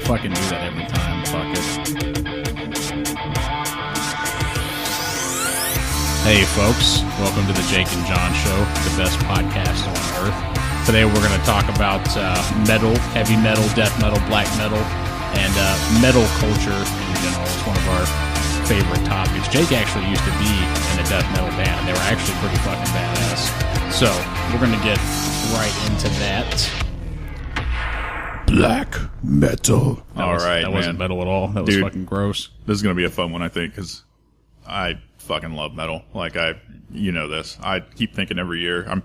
fucking do that every time. Fuck it. Hey folks, welcome to the Jake and John Show, the best podcast on earth. Today we're going to talk about metal, heavy metal, death metal, black metal, and metal culture in general. It's one of our favorite topics. Jake actually used to be in a death metal band, and they were actually pretty fucking badass. So we're going to get right into that. Black metal. That wasn't metal at all. That was fucking gross. This is going to be a fun one, I think, because I fucking love metal. You know this. I keep thinking every year. I'm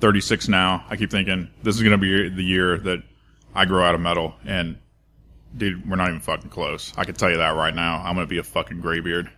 36 now. I keep thinking this is going to be the year that I grow out of metal. And, dude, we're not even fucking close. I can tell you that right now. I'm going to be a fucking graybeard.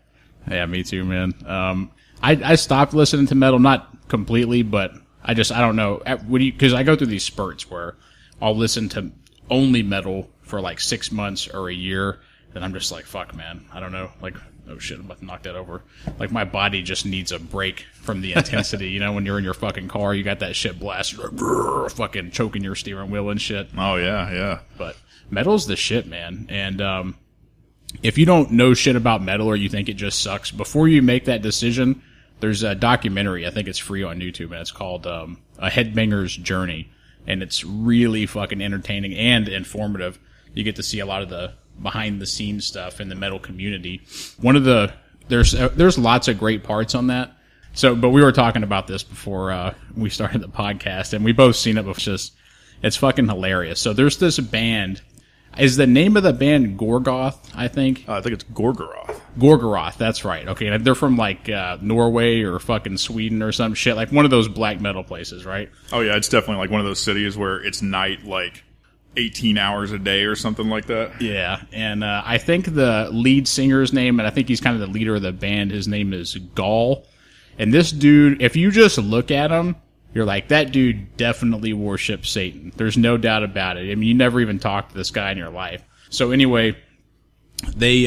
Yeah, me too, man. I stopped listening to metal, not completely, but I don't know. Because I go through these spurts where I'll listen to only metal for like 6 months or a year. Then I'm just like, fuck, man. I don't know. Like, oh shit, I'm about to knock that over. Like, my body just needs a break from the intensity. You know, when you're in your fucking car, you got that shit blasted, like, fucking choking your steering wheel and shit. Oh, yeah. But metal's the shit, man. And if you don't know shit about metal or you think it just sucks, before you make that decision, there's a documentary. I think it's free on YouTube, and it's called A Headbanger's Journey. And it's really fucking entertaining and informative. You get to see a lot of the behind the scenes stuff in the metal community. There's lots of great parts on that. So, but we were talking about this before we started the podcast, and we both seen it. But it's fucking hilarious. So there's this band. Is the name of the band Gorgoth? I think. I think it's Gorgoroth. Gorgoroth. That's right. Okay, they're from like Norway or fucking Sweden or some shit. Like one of those black metal places, right? Oh yeah, it's definitely like one of those cities where it's night like 18 hours a day or something like that. Yeah, and I think the lead singer's name, and I think he's kind of the leader of the band, his name is Gaul. And this dude, if you just look at him, you're like, that dude definitely worships Satan. There's no doubt about it. I mean, you never even talked to this guy in your life. So anyway, they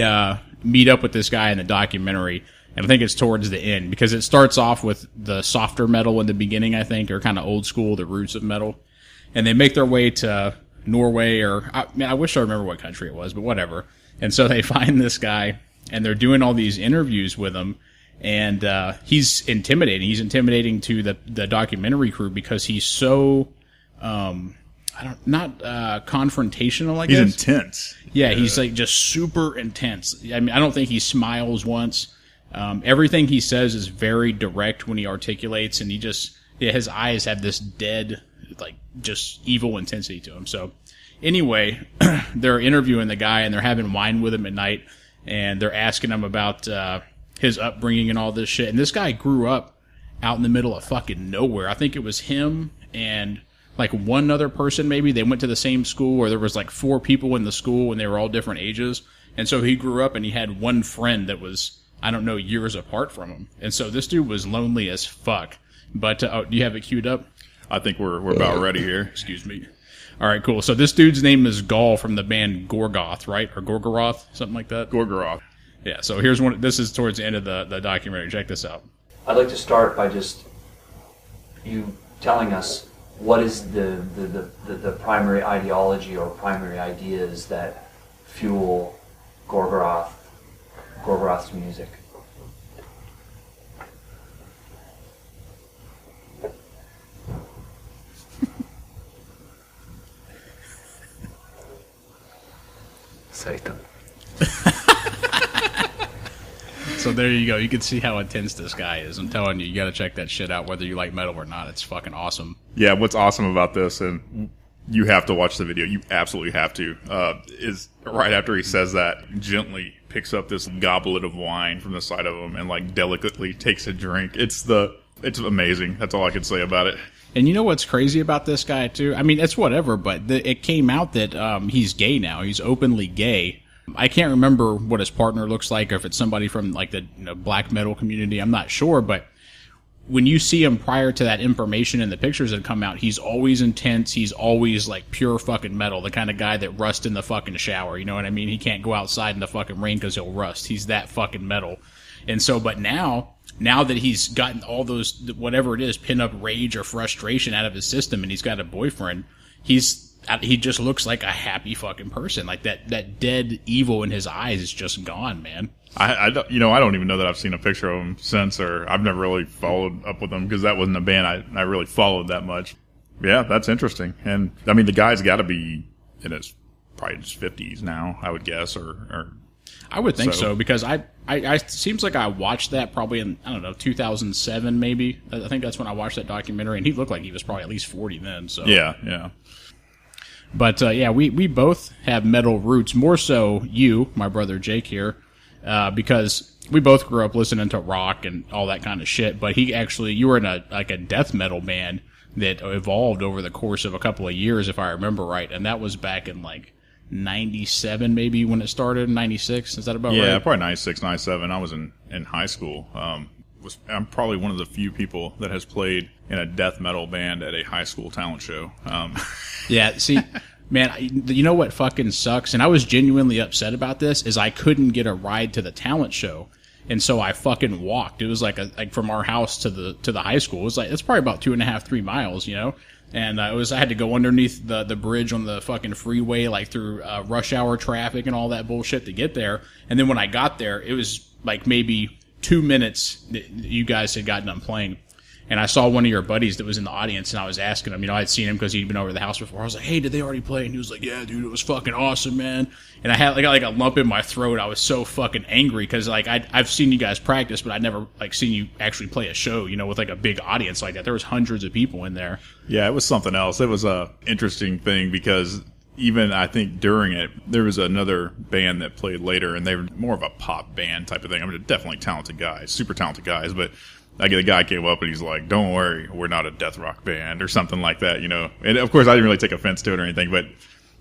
meet up with this guy in the documentary, and I think it's towards the end, because it starts off with the softer metal in the beginning, I think, or kind of old school, the roots of metal. And they make their way to Norway, or I wish I remember what country it was, but whatever. And so they find this guy, and they're doing all these interviews with him, and he's intimidating. He's intimidating to the documentary crew because he's so not confrontational, I guess. He's intense. Yeah, he's like just super intense. I mean, I don't think he smiles once. Everything he says is very direct when he articulates, and his eyes have this dead, like, just evil intensity to him. So anyway, they're interviewing the guy, and they're having wine with him at night, and they're asking him about his upbringing and all this shit. And this guy grew up out in the middle of fucking nowhere. I think it was him and like one other person maybe. They went to the same school, or there was like 4 people in the school, and they were all different ages. And so he grew up, and he had one friend that was, I don't know, years apart from him. And so this dude was lonely as fuck. But do you have it queued up? I think we're about ready here. Excuse me. All right, cool. So this dude's name is Gaul from the band Gorgoth, right? Or Gorgoroth, something like that? Gorgoroth. Yeah, so here's one. This is towards the end of the documentary. Check this out. I'd like to start by just you telling us what is the primary ideology or primary ideas that fuel Gorgoroth's music. Satan. So there you go. You can see how intense this guy is. I'm telling you, you got to check that shit out, whether you like metal or not. It's fucking awesome. Yeah, what's awesome about this, and you have to watch the video, you absolutely have to, is right after he says that, gently picks up this goblet of wine from the side of him and like delicately takes a drink. It's amazing. That's all I can say about it. And you know what's crazy about this guy too? I mean, it's whatever, but it came out that he's gay now. He's openly gay. I can't remember what his partner looks like, or if it's somebody from like the black metal community. I'm not sure, but when you see him prior to that information and the pictures that come out, he's always intense. He's always like pure fucking metal, the kind of guy that rusts in the fucking shower. You know what I mean? He can't go outside in the fucking rain because he'll rust. He's that fucking metal. And so, but now that he's gotten all those, whatever it is, pin up rage or frustration out of his system, and he's got a boyfriend, he's he just looks like a happy fucking person. Like that dead evil in his eyes is just gone, man. I don't, I don't even know that I've seen a picture of him since, or I've never really followed up with him because that wasn't a band I really followed that much. Yeah, that's interesting. And I mean, the guy's got to be in his probably his 50s now, I would guess, or I would think so because I seems like I watched that probably in, I don't know, 2007 maybe. I think that's when I watched that documentary, and he looked like he was probably at least 40 then. So yeah. But yeah, we both have metal roots. More so you, my brother Jake here, because we both grew up listening to rock and all that kind of shit. But you were in a death metal band that evolved over the course of a couple of years, if I remember right, and that was back in like 97 maybe when it started. 96, is that about right? Yeah, probably 96, 97. I was in high school. I'm probably one of the few people that has played in a death metal band at a high school talent show. Yeah, see, man, you know what fucking sucks? And I was genuinely upset about this, is I couldn't get a ride to the talent show. And so I fucking walked. It was like from our house to the high school. It was like, it's probably about 2.5, 3 miles, And I had to go underneath the bridge on the fucking freeway, like through rush hour traffic and all that bullshit to get there. And then when I got there, it was like maybe 2 minutes that you guys had gotten done playing. And I saw one of your buddies that was in the audience, and I was asking him, I'd seen him because he'd been over to the house before. I was like, hey, did they already play? And he was like, yeah, dude, it was fucking awesome, man. And I got like a lump in my throat. I was so fucking angry because like I've seen you guys practice, but I'd never like seen you actually play a show, with like a big audience like that. There was hundreds of people in there. Yeah, it was something else. It was a interesting thing because even I think during it, there was another band that played later, and they were more of a pop band type of thing. I mean, definitely talented guys, super talented guys, but the guy came up and he's like, don't worry, we're not a death rock band or something like that, And of course, I didn't really take offense to it or anything, but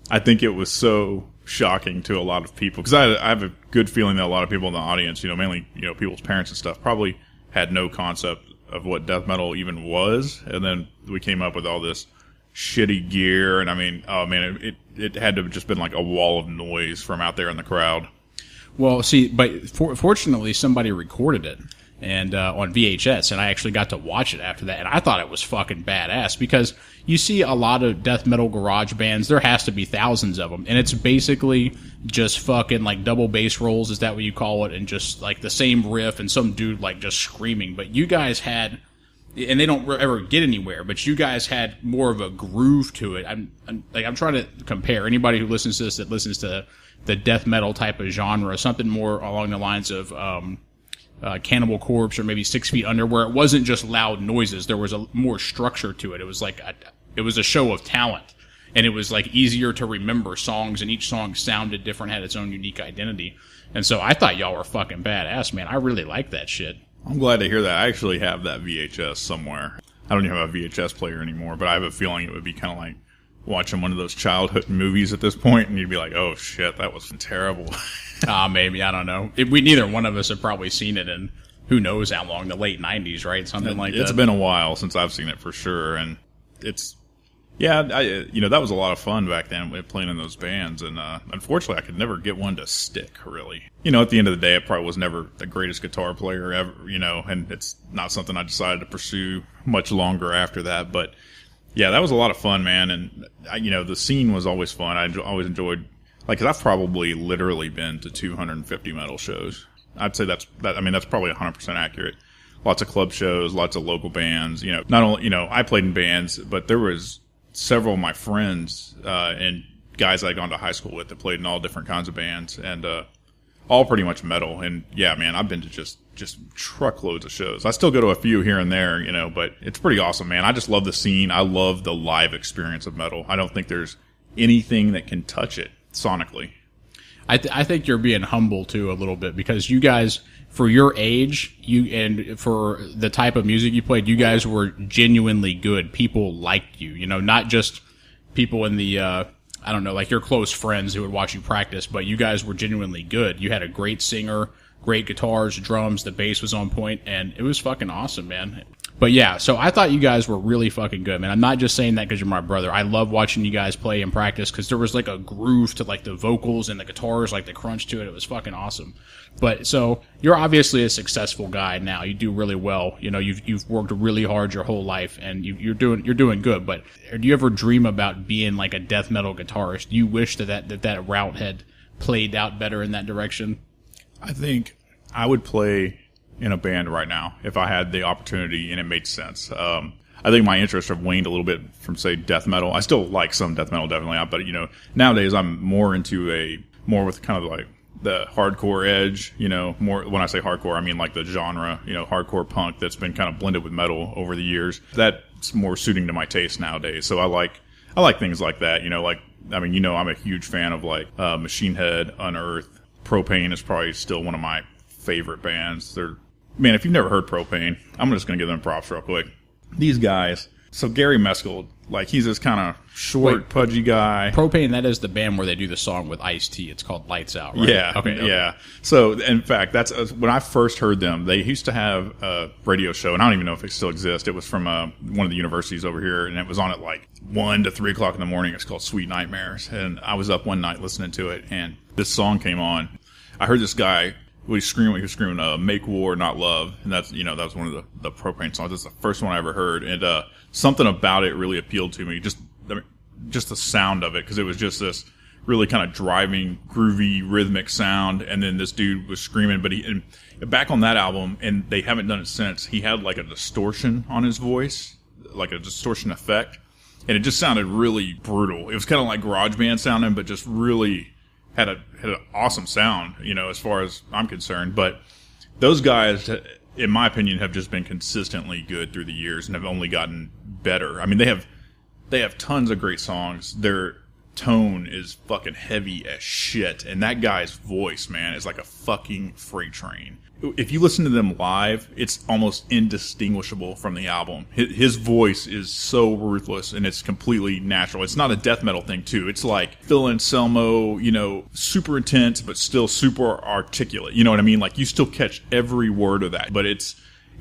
I think it was so shocking to a lot of people because I have a good feeling that a lot of people in the audience, mainly, people's parents and stuff, probably had no concept of what death metal even was. And then we came up with all this shitty gear. And I mean, oh man, it had to have just been like a wall of noise from out there in the crowd. Well, see, but fortunately somebody recorded it. And on VHS, and I actually got to watch it after that, and I thought it was fucking badass because you see a lot of death metal garage bands, there has to be thousands of them, and it's basically just fucking like double bass rolls, is that what you call it, and just like the same riff and some dude like just screaming. But you guys had, and they don't ever get anywhere, but you guys had more of a groove to it. I'm trying to compare anybody who listens to this that listens to the death metal type of genre, something more along the lines of Cannibal Corpse or maybe 6 Feet Under, where it wasn't just loud noises. There was a more structure to it. It was like it was a show of talent, and it was like easier to remember songs, and each song sounded different, had its own unique identity. And so I thought y'all were fucking badass, man. I really like that shit. I'm glad to hear that. I actually have that VHS somewhere. I don't even have a VHS player anymore, but I have a feeling it would be kind of like watching one of those childhood movies at this point, and you'd be like, oh shit, that was terrible. Maybe, I don't know. Neither one of us have probably seen it in who knows how long, the late 90s, right? Something like that. It's been a while since I've seen it for sure, and that was a lot of fun back then playing in those bands, and unfortunately I could never get one to stick, really. At the end of the day, I probably was never the greatest guitar player ever, and it's not something I decided to pursue much longer after that, but yeah, that was a lot of fun, man, and the scene was always fun. I always enjoyed, like, 'cause I've probably literally been to 250 metal shows. I'd say that's probably 100% accurate. Lots of club shows, lots of local bands. Not only I played in bands, but there was several of my friends and guys I'd gone to high school with that played in all different kinds of bands, and all pretty much metal. And yeah, man, I've been to just truckloads of shows. I still go to a few here and there, but it's pretty awesome, man. I just love the scene. I love the live experience of metal. I don't think there's anything that can touch it sonically. I think you're being humble too a little bit because you guys, for your age, and for the type of music you played, you guys were genuinely good. People liked you, not just people in the I don't know, like your close friends who would watch you practice, but you guys were genuinely good. You had a great singer, great guitars, drums, the bass was on point, and it was fucking awesome, man. But yeah, so I thought you guys were really fucking good, man. I'm not just saying that because you're my brother. I love watching you guys play and practice because there was like a groove to like the vocals and the guitars, like the crunch to it. It was fucking awesome. But so you're obviously a successful guy now. You do really well. You know, you've worked really hard your whole life, and you're doing good. But do you ever dream about being like a death metal guitarist? Do you wish that route had played out better in that direction? I think I would play in a band right now if I had the opportunity and it made sense. I think my interests have waned a little bit from, say, death metal. I still like some death metal, definitely, but you know, nowadays I'm more into more with kind of like the hardcore edge. You know, more when I say hardcore, I mean like the genre. You know, hardcore punk that's been kind of blended with metal over the years. That's more suiting to my taste nowadays. So I like things like that. You know, like I mean, you know, I'm a huge fan of like Machine Head, Unearth. Propane is probably still one of my favorite bands. Man, if you've never heard Propane, I'm just going to give them props real quick. These guys. So Gary Meskel, like he's this kind of short, pudgy guy. Propane, that is the band where they do the song with Ice-T. It's called Lights Out, right? Yeah. Okay. Yeah. So, in fact, that's when I first heard them. They used to have a radio show, and I don't even know if it still exists. It was from one of the universities over here, and it was on at like 1 to 3 o'clock in the morning. It's called Sweet Nightmares. And I was up one night listening to it, and this song came on. I heard this guy. He was screaming, "Make War, Not Love," and that's that was one of the Propane songs. That's the first one I ever heard, and something about it really appealed to me. Just the sound of it, because it was just this really kind of driving, groovy, rhythmic sound, and then this dude was screaming. But and back on that album, and they haven't done it since. He had like a distortion on his voice, like a distortion effect, and it just sounded really brutal. It was kind of like garage band sounding, but just really. Had an awesome sound, you know, as far as I'm concerned. But those guys, in my opinion, have just been consistently good through the years and have only gotten better. I mean, they have tons of great songs. Their tone is fucking heavy as shit, and that guy's voice, man, is like a fucking freight train. If you listen to them live, it's almost indistinguishable from the album. His voice is so ruthless, and it's completely natural. It's not a death metal thing, too. It's like Phil Anselmo, you know, super intense, but still super articulate. You know what I mean? Like, you still catch every word of that. But it's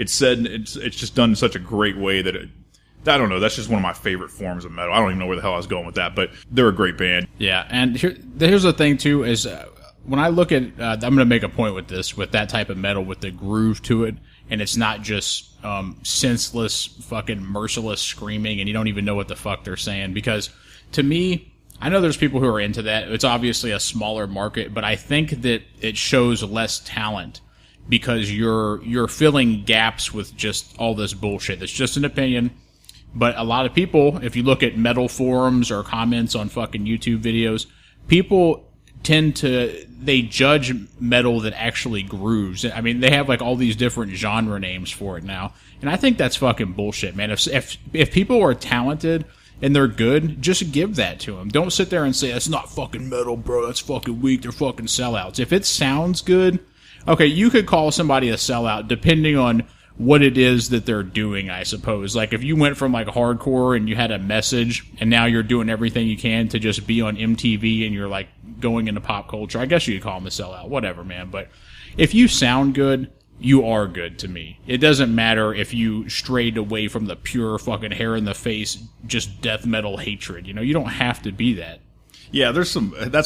said, it's just done in such a great way that I don't know. That's just one of my favorite forms of metal. I don't even know where the hell I was going with that, but they're a great band. Yeah, and here's the thing, too, is... when I look at, I'm going to make a point with this, with that type of metal, with the groove to it, and it's not just senseless, fucking merciless screaming, and you don't even know what the fuck they're saying. Because to me, I know there's people who are into that. It's obviously a smaller market, but I think that it shows less talent because you're filling gaps with just all this bullshit. That's just an opinion. But a lot of people, if you look at metal forums or comments on fucking YouTube videos, people they judge metal that actually grooves. I mean, they have like all these different genre names for it now. And I think that's fucking bullshit, man. If people are talented and they're good, just give that to them. Don't sit there and say, that's not fucking metal, bro. That's fucking weak. They're fucking sellouts. If it sounds good, okay, you could call somebody a sellout depending on what it is that they're doing, I suppose. Like, if you went from, like, hardcore and you had a message, and now you're doing everything you can to just be on MTV and you're, like, going into pop culture, I guess you could call them a sellout. Whatever, man. But if you sound good, you are good to me. It doesn't matter if you strayed away from the pure fucking hair in the face, just death metal hatred. You know, you don't have to be that. Yeah, that's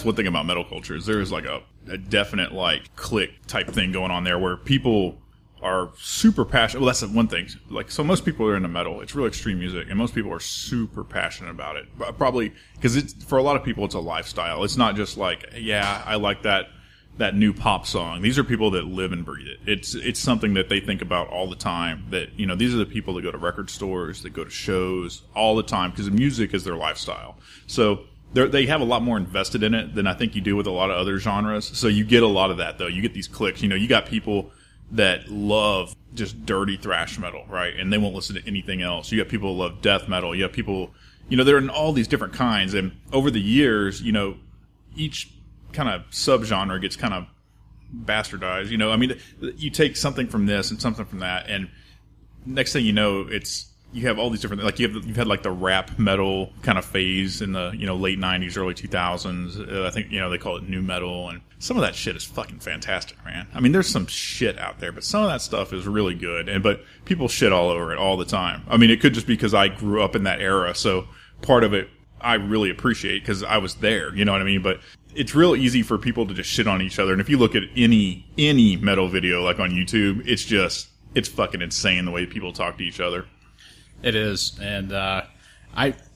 one thing about metal culture is there is, like, a definite, like, clique type thing going on there where people are super passionate. Well, that's the one thing. Like, so most people are into metal. It's real extreme music, and most people are super passionate about it. Probably because for a lot of people, it's a lifestyle. It's not just like, yeah, I like that new pop song. These are people that live and breathe it. It's something that they think about all the time. That, you know, these are the people that go to record stores, that go to shows all the time because music is their lifestyle. So they have a lot more invested in it than I think you do with a lot of other genres. So you get a lot of that, though. You get these cliques. You know, you got people that love just dirty thrash metal, right? And they won't listen to anything else. You got people who love death metal. You have people, you know, they're in all these different kinds. And over the years, you know, each kind of subgenre gets kind of bastardized. You know, I mean, you take something from this and something from that, and next thing you know, you have all these different, like you've had like the rap metal kind of phase in the late '90s, early 2000s. I think they call it new metal, and some of that shit is fucking fantastic, man. I mean, there's some shit out there, but some of that stuff is really good. But people shit all over it all the time. I mean, it could just be because I grew up in that era, so part of it I really appreciate because I was there. You know what I mean? But it's real easy for people to just shit on each other. And if you look at any metal video like on YouTube, it's fucking insane the way people talk to each other. It is. And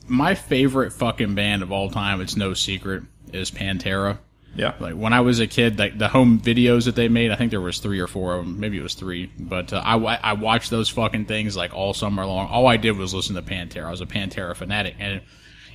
my favorite fucking band of all time, it's no secret, is Pantera. Yeah. Like when I was a kid, like the home videos that they made, I think there was 3 or 4 of them. Maybe it was 3. But I watched those fucking things like all summer long. All I did was listen to Pantera. I was a Pantera fanatic. And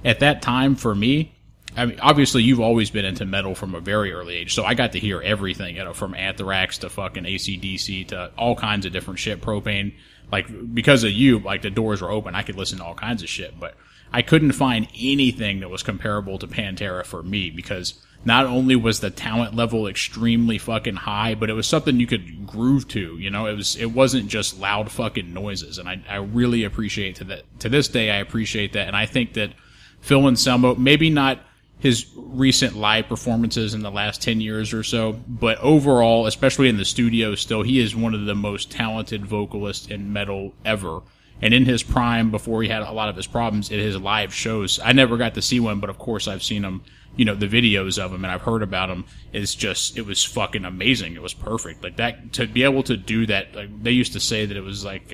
at that time, for me, I mean, obviously you've always been into metal from a very early age, so I got to hear everything, from Anthrax to fucking AC/DC to all kinds of different shit, Propane. Like, because of you, like, the doors were open, I could listen to all kinds of shit, but I couldn't find anything that was comparable to Pantera for me, because not only was the talent level extremely fucking high, but it was something you could groove to, it wasn't just loud fucking noises, and I really appreciate to this day, I appreciate that, and I think that Phil Anselmo, maybe not his recent live performances in the last 10 years or so, but overall, especially in the studio still, he is one of the most talented vocalists in metal ever. And in his prime, before he had a lot of his problems, in his live shows, I never got to see one, but of course I've seen him, the videos of him, and I've heard about him. It was fucking amazing. It was perfect. Like that, to be able to do that, like they used to say that it was like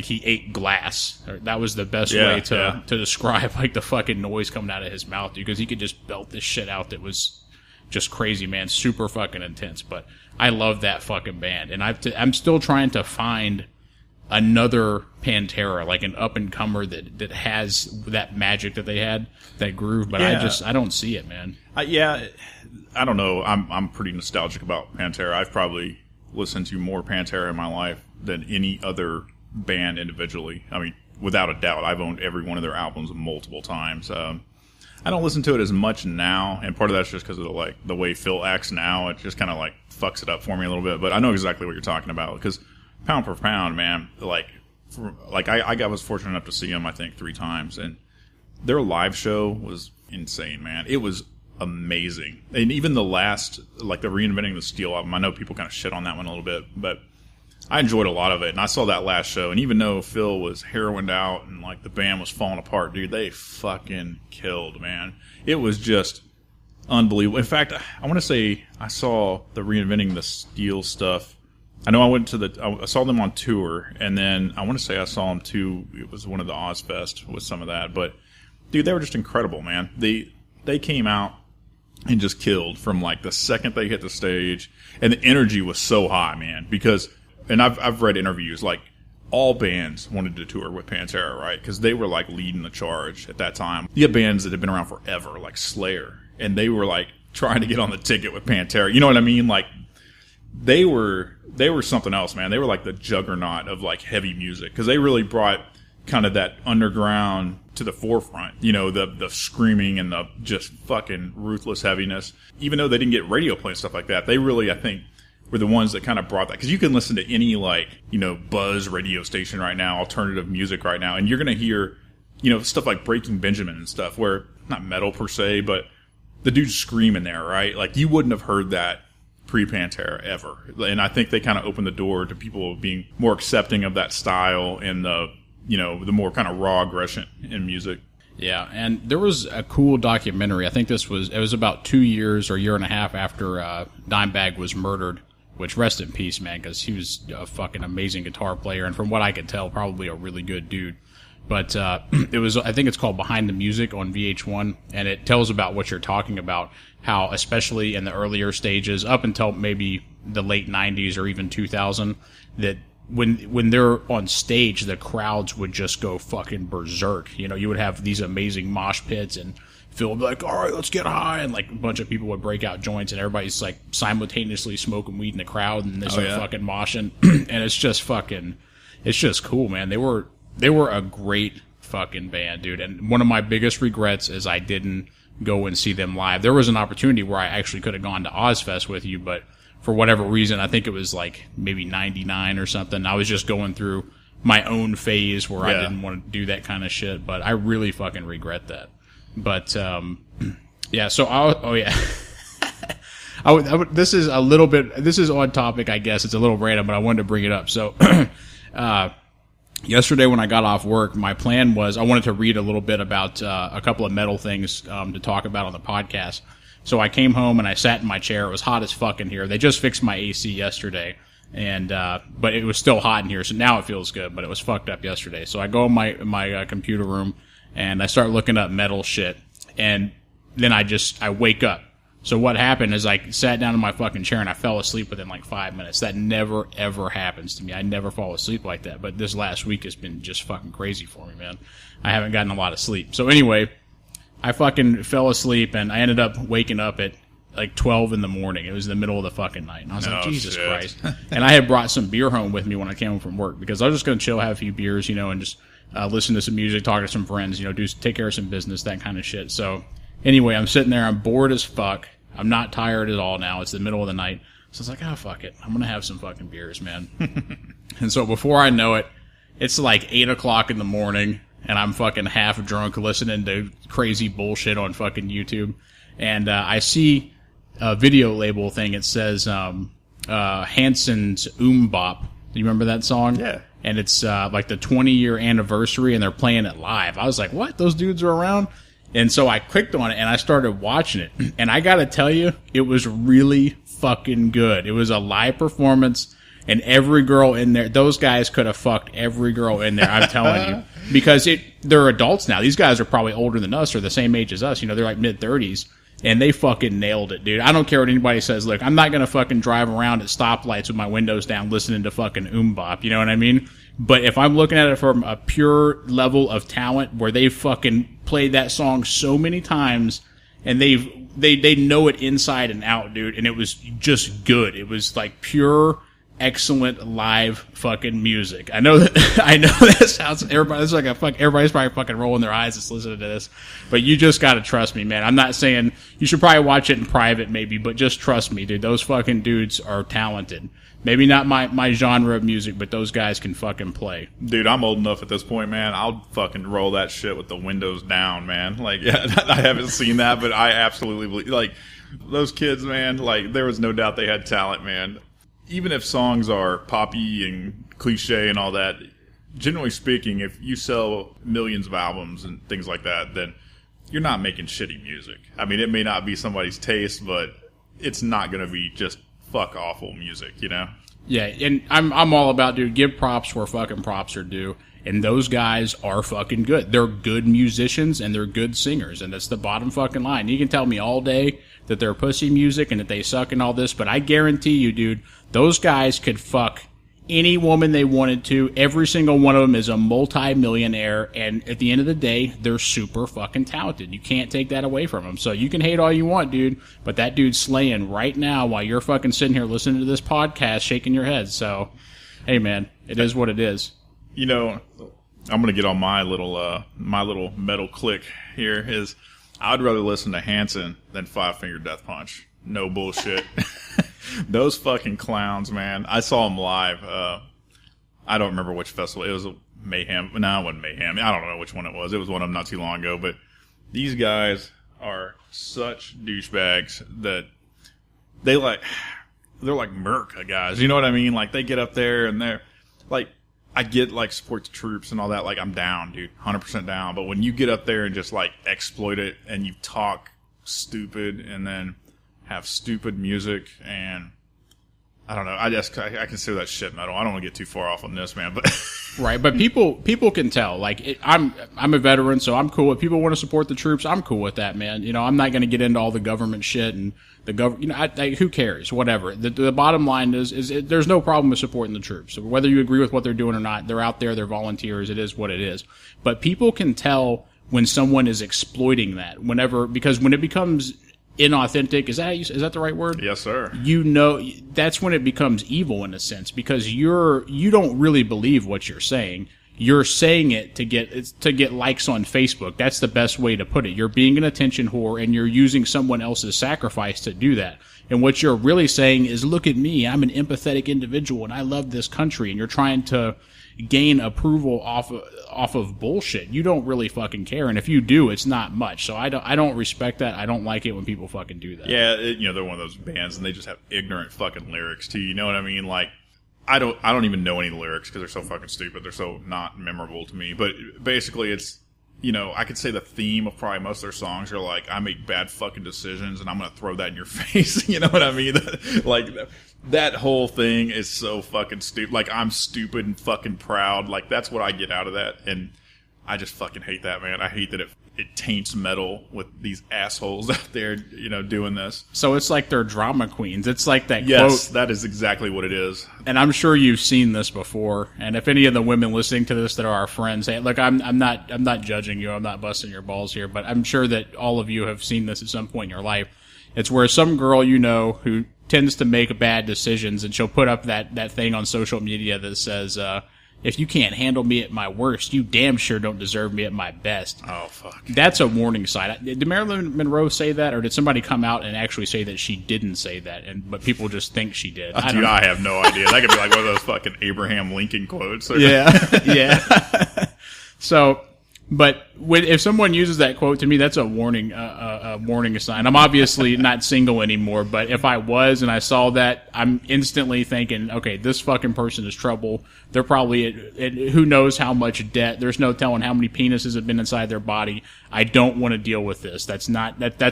he ate glass. That was the best way to describe like the fucking noise coming out of his mouth, dude, because he could just belt this shit out that was just crazy, man. Super fucking intense. But I love that fucking band, and I'm still trying to find another Pantera, like an up-and-comer that has that magic that they had, that groove, but I don't see it, man. I don't know. I'm pretty nostalgic about Pantera. I've probably listened to more Pantera in my life than any other band individually. I mean, without a doubt, I've owned every one of their albums multiple times. I don't listen to it as much now, and part of that's just because of the way Phil acts now. It just kind of like fucks it up for me a little bit. But I know exactly what you're talking about, because pound for pound, man, I was fortunate enough to see them, I think, 3 times, and their live show was insane, man. It was amazing. And even the last, like the Reinventing the Steel album, I know people kind of shit on that one a little bit, but I enjoyed a lot of it, and I saw that last show, and even though Phil was heroined out and like the band was falling apart, dude, they fucking killed, man. It was just unbelievable. In fact, I want to say I saw the Reinventing the Steel stuff. I know I saw them on tour, and then I want to say I saw them too. It was one of the Ozfest with some of that, but dude, they were just incredible, man. They came out and just killed from like the second they hit the stage, and the energy was so high, man, because. And I've read interviews, like, all bands wanted to tour with Pantera, right? Because they were, like, leading the charge at that time. You have bands that have been around forever, like Slayer, and they were, like, trying to get on the ticket with Pantera. You know what I mean? Like, they were something else, man. They were, like, the juggernaut of, like, heavy music. Because they really brought kind of that underground to the forefront. The screaming and the just fucking ruthless heaviness. Even though they didn't get radio play and stuff like that, they really, I think, were the ones that kind of brought that. Because you can listen to any, buzz radio station right now, alternative music right now, and you're going to hear, stuff like Breaking Benjamin and stuff, where, not metal per se, but the dude's screaming there, right? Like, you wouldn't have heard that pre-Pantera ever. And I think they kind of opened the door to people being more accepting of that style and the more kind of raw aggression in music. Yeah, and there was a cool documentary. I think it was about 2 years or a year and a half after Dimebag was murdered. Which, rest in peace, man, because he was a fucking amazing guitar player, and from what I could tell, probably a really good dude. But I think it's called Behind the Music on VH1, and it tells about what you're talking about, how especially in the earlier stages, up until maybe the late 90s or even 2000, that when they're on stage, the crowds would just go fucking berserk. You would have these amazing mosh pits, and Phil would be like, all right, let's get high, and like a bunch of people would break out joints, and everybody's like simultaneously smoking weed in the crowd, and they start fucking moshing, and it's just cool, man. They were a great fucking band, dude, and one of my biggest regrets is I didn't go and see them live. There was an opportunity where I actually could have gone to Ozfest with you, but for whatever reason, I think it was like maybe 99 or something, I was just going through my own phase where I Yeah. didn't want to do that kind of shit, but I really fucking regret that. But yeah, so this is a little bit, this is on topic, I guess. It's a little random, but I wanted to bring it up. So yesterday when I got off work, my plan was I wanted to read a little bit about a couple of metal things to talk about on the podcast. So I came home and I sat in my chair. It was hot as fuck in here. They just fixed my AC yesterday, and but it was still hot in here. So now it feels good, but it was fucked up yesterday. So I go in my computer room and I start looking up metal shit, and then I wake up. So what happened is I sat down in my fucking chair and I fell asleep within like 5 minutes. That never ever happens to me. I never fall asleep like that. But this last week has been just fucking crazy for me, man. I haven't gotten a lot of sleep. So anyway, I fucking fell asleep and I ended up waking up at like 12 in the morning. It was the middle of the fucking night. And I was like, Jesus shit. Christ. And I had brought some beer home with me when I came home from work because I was just going to chill, have a few beers, and just listen to some music, talk to some friends, take care of some business, that kind of shit. So anyway, I'm sitting there. I'm bored as fuck. I'm not tired at all now. It's the middle of the night. So I was like, oh, fuck it. I'm going to have some fucking beers, man. And so before I know it, it's like 8 o'clock in the morning. And I'm fucking half drunk listening to crazy bullshit on fucking YouTube. And I see a video label thing. It says Hanson's Bop. Do you remember that song? Yeah. And it's like the 20-year anniversary, and they're playing it live. I was like, what? Those dudes are around? And so I clicked on it, and I started watching it. And I got to tell you, it was really fucking good. It was a live performance. And every girl in there, those guys could have fucked every girl in there, I'm telling you. Because they're adults now. These guys are probably older than us or the same age as us. They're like mid-30s. And they fucking nailed it, dude. I don't care what anybody says. Look, I'm not going to fucking drive around at stoplights with my windows down listening to fucking Bop. You know what I mean? But if I'm looking at it from a pure level of talent where they fucking played that song so many times and they know it inside and out, dude. And it was just good. It was like pure excellent live fucking music. I know that sounds everybody's probably fucking rolling their eyes just listening to this, but you just got to trust me, man. I'm not saying you should probably watch it in private, maybe, but just trust me, dude. Those fucking dudes are talented. Maybe not my genre of music, but those guys can fucking play. Dude, I'm old enough at this point, man. I'll fucking roll that shit with the windows down, man. Like, yeah, I haven't seen that, but I absolutely believe, like, those kids, man, like, there was no doubt they had talent, man. Even if songs are poppy and cliche and all that, generally speaking, if you sell millions of albums and things like that, then you're not making shitty music. I mean, it may not be somebody's taste, but it's not going to be just fuck awful music, Yeah, and I'm all about, dude, give props where fucking props are due. And those guys are fucking good. They're good musicians and they're good singers, and that's the bottom fucking line. You can tell me all day that they're pussy music and that they suck and all this, but I guarantee you, dude, those guys could fuck any woman they wanted to. Every single one of them is a multi-millionaire, and at the end of the day, they're super fucking talented. You can't take that away from them. So you can hate all you want, dude, but that dude's slaying right now while you're fucking sitting here listening to this podcast, shaking your head. So, hey, man, it is what it is. I'm gonna get on my little metal click here. Is I'd rather listen to Hanson than Five Finger Death Punch. No bullshit. Those fucking clowns, man. I saw them live. I don't remember which festival. It was a Mayhem. No, it wasn't Mayhem. I don't know which one it was. It was one of them not too long ago. But these guys are such douchebags that they're like Merca guys. You know what I mean? Like, they get up there and they're like, I get, like, support the troops and all that. Like, I'm down, dude. 100% down. But when you get up there and just, like, exploit it and you talk stupid and then have stupid music and I don't know. I consider that shit metal. I don't want to get too far off on this, man. But right, but people can tell. Like, I'm a veteran, so I'm cool. If people want to support the troops, I'm cool with that, man. I'm not going to get into all the government shit and the government. Who cares? Whatever. The bottom line is there's no problem with supporting the troops. So whether you agree with what they're doing or not, they're out there. They're volunteers. It is what it is. But people can tell when someone is exploiting that. Because when it becomes inauthentic, is that the right word? Yes, sir. That's when it becomes evil in a sense, because you don't really believe what you're saying. You're saying it to get likes on Facebook. That's the best way to put it. You're being an attention whore and you're using someone else's sacrifice to do that. And what you're really saying is, look at me, I'm an empathetic individual and I love this country, and you're trying to gain approval off of bullshit. You don't really fucking care, and if you do, it's not much. So I don't respect that. I don't like it when people fucking do that. Yeah, they're one of those bands, and they just have ignorant fucking lyrics too. You know what I mean? Like, I don't even know any of the lyrics because they're so fucking stupid. They're so not memorable to me. But basically, it's, I could say the theme of probably most of their songs are like, I make bad fucking decisions, and I'm gonna throw that in your face. You know what I mean? Like, that whole thing is so fucking stupid. Like, I'm stupid and fucking proud. Like, that's what I get out of that, and I just fucking hate that, man. I hate that it taints metal with these assholes out there, doing this. So it's like they're drama queens. It's like that Yes, quote. that is exactly what it is. And I'm sure you've seen this before. And if any of the women listening to this that are our friends, hey, look, I'm not judging you. I'm not busting your balls here, but I'm sure that all of you have seen this at some point in your life. It's where some girl who tends to make bad decisions, and she'll put up that thing on social media that says, if you can't handle me at my worst, you damn sure don't deserve me at my best. Oh, fuck. That's a warning sign. Did Marilyn Monroe say that, or did somebody come out and actually say that she didn't say that, but people just think she did? I have no idea. That could be like one of those fucking Abraham Lincoln quotes. Yeah, yeah. So, but if someone uses that quote to me, that's a warning sign. I'm obviously not single anymore, but if I was and I saw that, I'm instantly thinking, okay, this fucking person is trouble. They're probably who knows how much debt. There's no telling how many penises have been inside their body. I don't want to deal with this. That's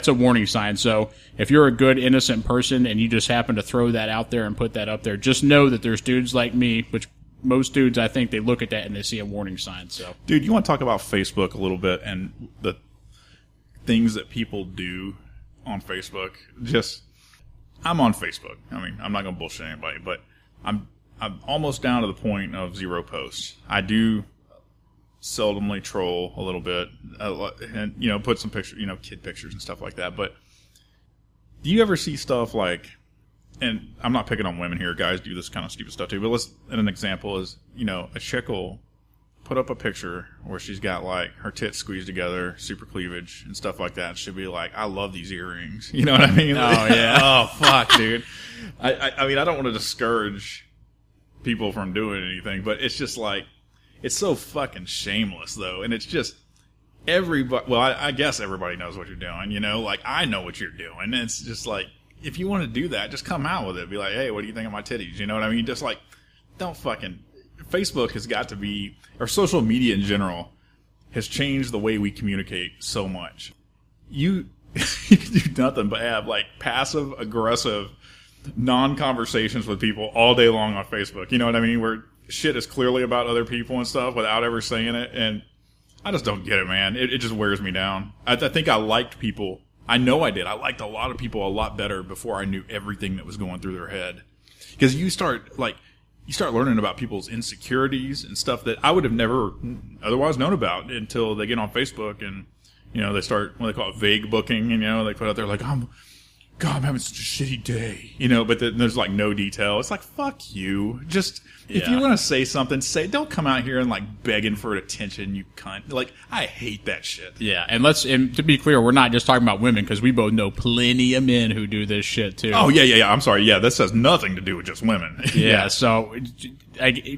a warning sign. So if you're a good, innocent person and you just happen to throw that out there and put that up there, just know that there's dudes like me, which most dudes, I think, they look at that and they see a warning sign. So, dude, you want to talk about Facebook a little bit and the things that people do on Facebook? I'm on Facebook. I mean, I'm not going to bullshit anybody, but I'm almost down to the point of 0 posts. I do seldomly troll a little bit, and put some pictures, kid pictures and stuff like that. But do you ever see stuff like? And I'm not picking on women here. Guys do this kind of stupid stuff too. But an example is, a chick will put up a picture where she's got like her tits squeezed together, super cleavage and stuff like that. She'll be like, I love these earrings. You know what I mean? Oh, yeah. Oh, fuck, dude. I mean, I don't want to discourage people from doing anything, but it's just like, it's so fucking shameless though. And it's just, everybody, well, I guess everybody knows what you're doing, like I know what you're doing. And it's just like, if you want to do that, just come out with it. Be like, hey, what do you think of my titties? You know what I mean? Just like, don't fucking... Facebook has got to be... Or social media in general has changed the way we communicate so much. You can do nothing but have, like, passive-aggressive non-conversations with people all day long on Facebook. You know what I mean? Where shit is clearly about other people and stuff without ever saying it. And I just don't get it, man. It just wears me down. I think I liked people... I know I did. I liked a lot of people a lot better before I knew everything that was going through their head. Because you start learning about people's insecurities and stuff that I would have never otherwise known about until they get on Facebook and, they start what they call it vague booking, and, they put out there like, I'm having such a shitty day, but then there's like no detail. It's like, fuck you. Just, if you want to say something, don't come out here and like begging for attention, you cunt. Like, I hate that shit. Yeah, and to be clear, we're not just talking about women, because we both know plenty of men who do this shit too. Oh, yeah. I'm sorry. Yeah, this has nothing to do with just women. Yeah, so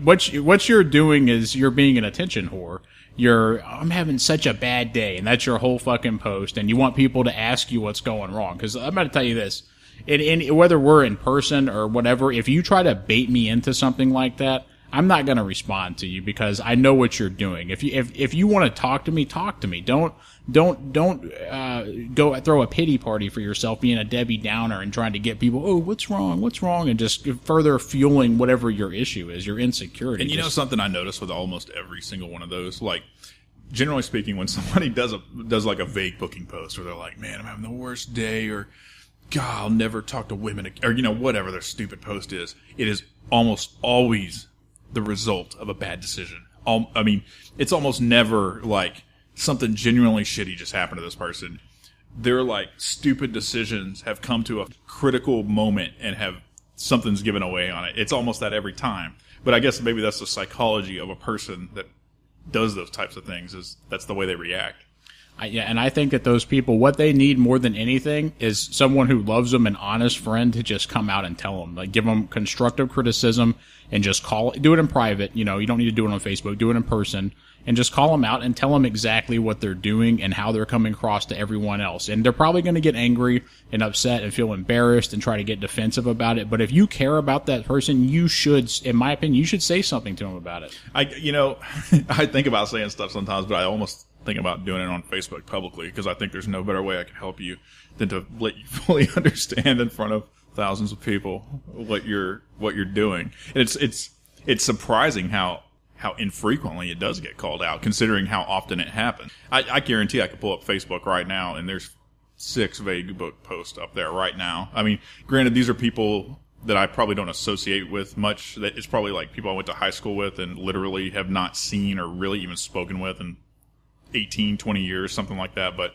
what you're doing is you're being an attention whore. I'm having such a bad day, and that's your whole fucking post, and you want people to ask you what's going wrong. Because I'm going to tell you this, whether we're in person or whatever, if you try to bait me into something like that, I'm not going to respond to you, because I know what you're doing. If you want to talk to me, talk to me. Don't go throw a pity party for yourself, being a Debbie Downer and trying to get people, oh, what's wrong, and just further fueling whatever your issue is, your insecurity. And something I noticed with almost every single one of those, like, generally speaking, when somebody does like a vague booking post where they're like, man, I'm having the worst day, or God, I'll never talk to women, or whatever their stupid post is, it is almost always the result of a bad decision. I mean, it's almost never like something genuinely shitty just happened to this person. Their like stupid decisions have come to a critical moment and something's given away on it. It's almost that every time. But I guess maybe that's the psychology of a person that does those types of things, is that's the way they react. And I think that those people, what they need more than anything is someone who loves them, an honest friend to just come out and tell them, like give them constructive criticism and just do it in private. You don't need to do it on Facebook, do it in person and just call them out and tell them exactly what they're doing and how they're coming across to everyone else. And they're probably going to get angry and upset and feel embarrassed and try to get defensive about it. But if you care about that person, you should, in my opinion, you should say something to them about it. I think about saying stuff sometimes, but I almost think about doing it on Facebook publicly because I think there's no better way I can help you than to let you fully understand in front of thousands of people what you're doing. And it's surprising how infrequently it does get called out, considering how often it happens. I guarantee I could pull up Facebook right now, and there's 6 vague book posts up there right now. I mean, granted, these are people that I probably don't associate with much. It's probably like people I went to high school with and literally have not seen or really even spoken with in 18, 20 years, something like that. But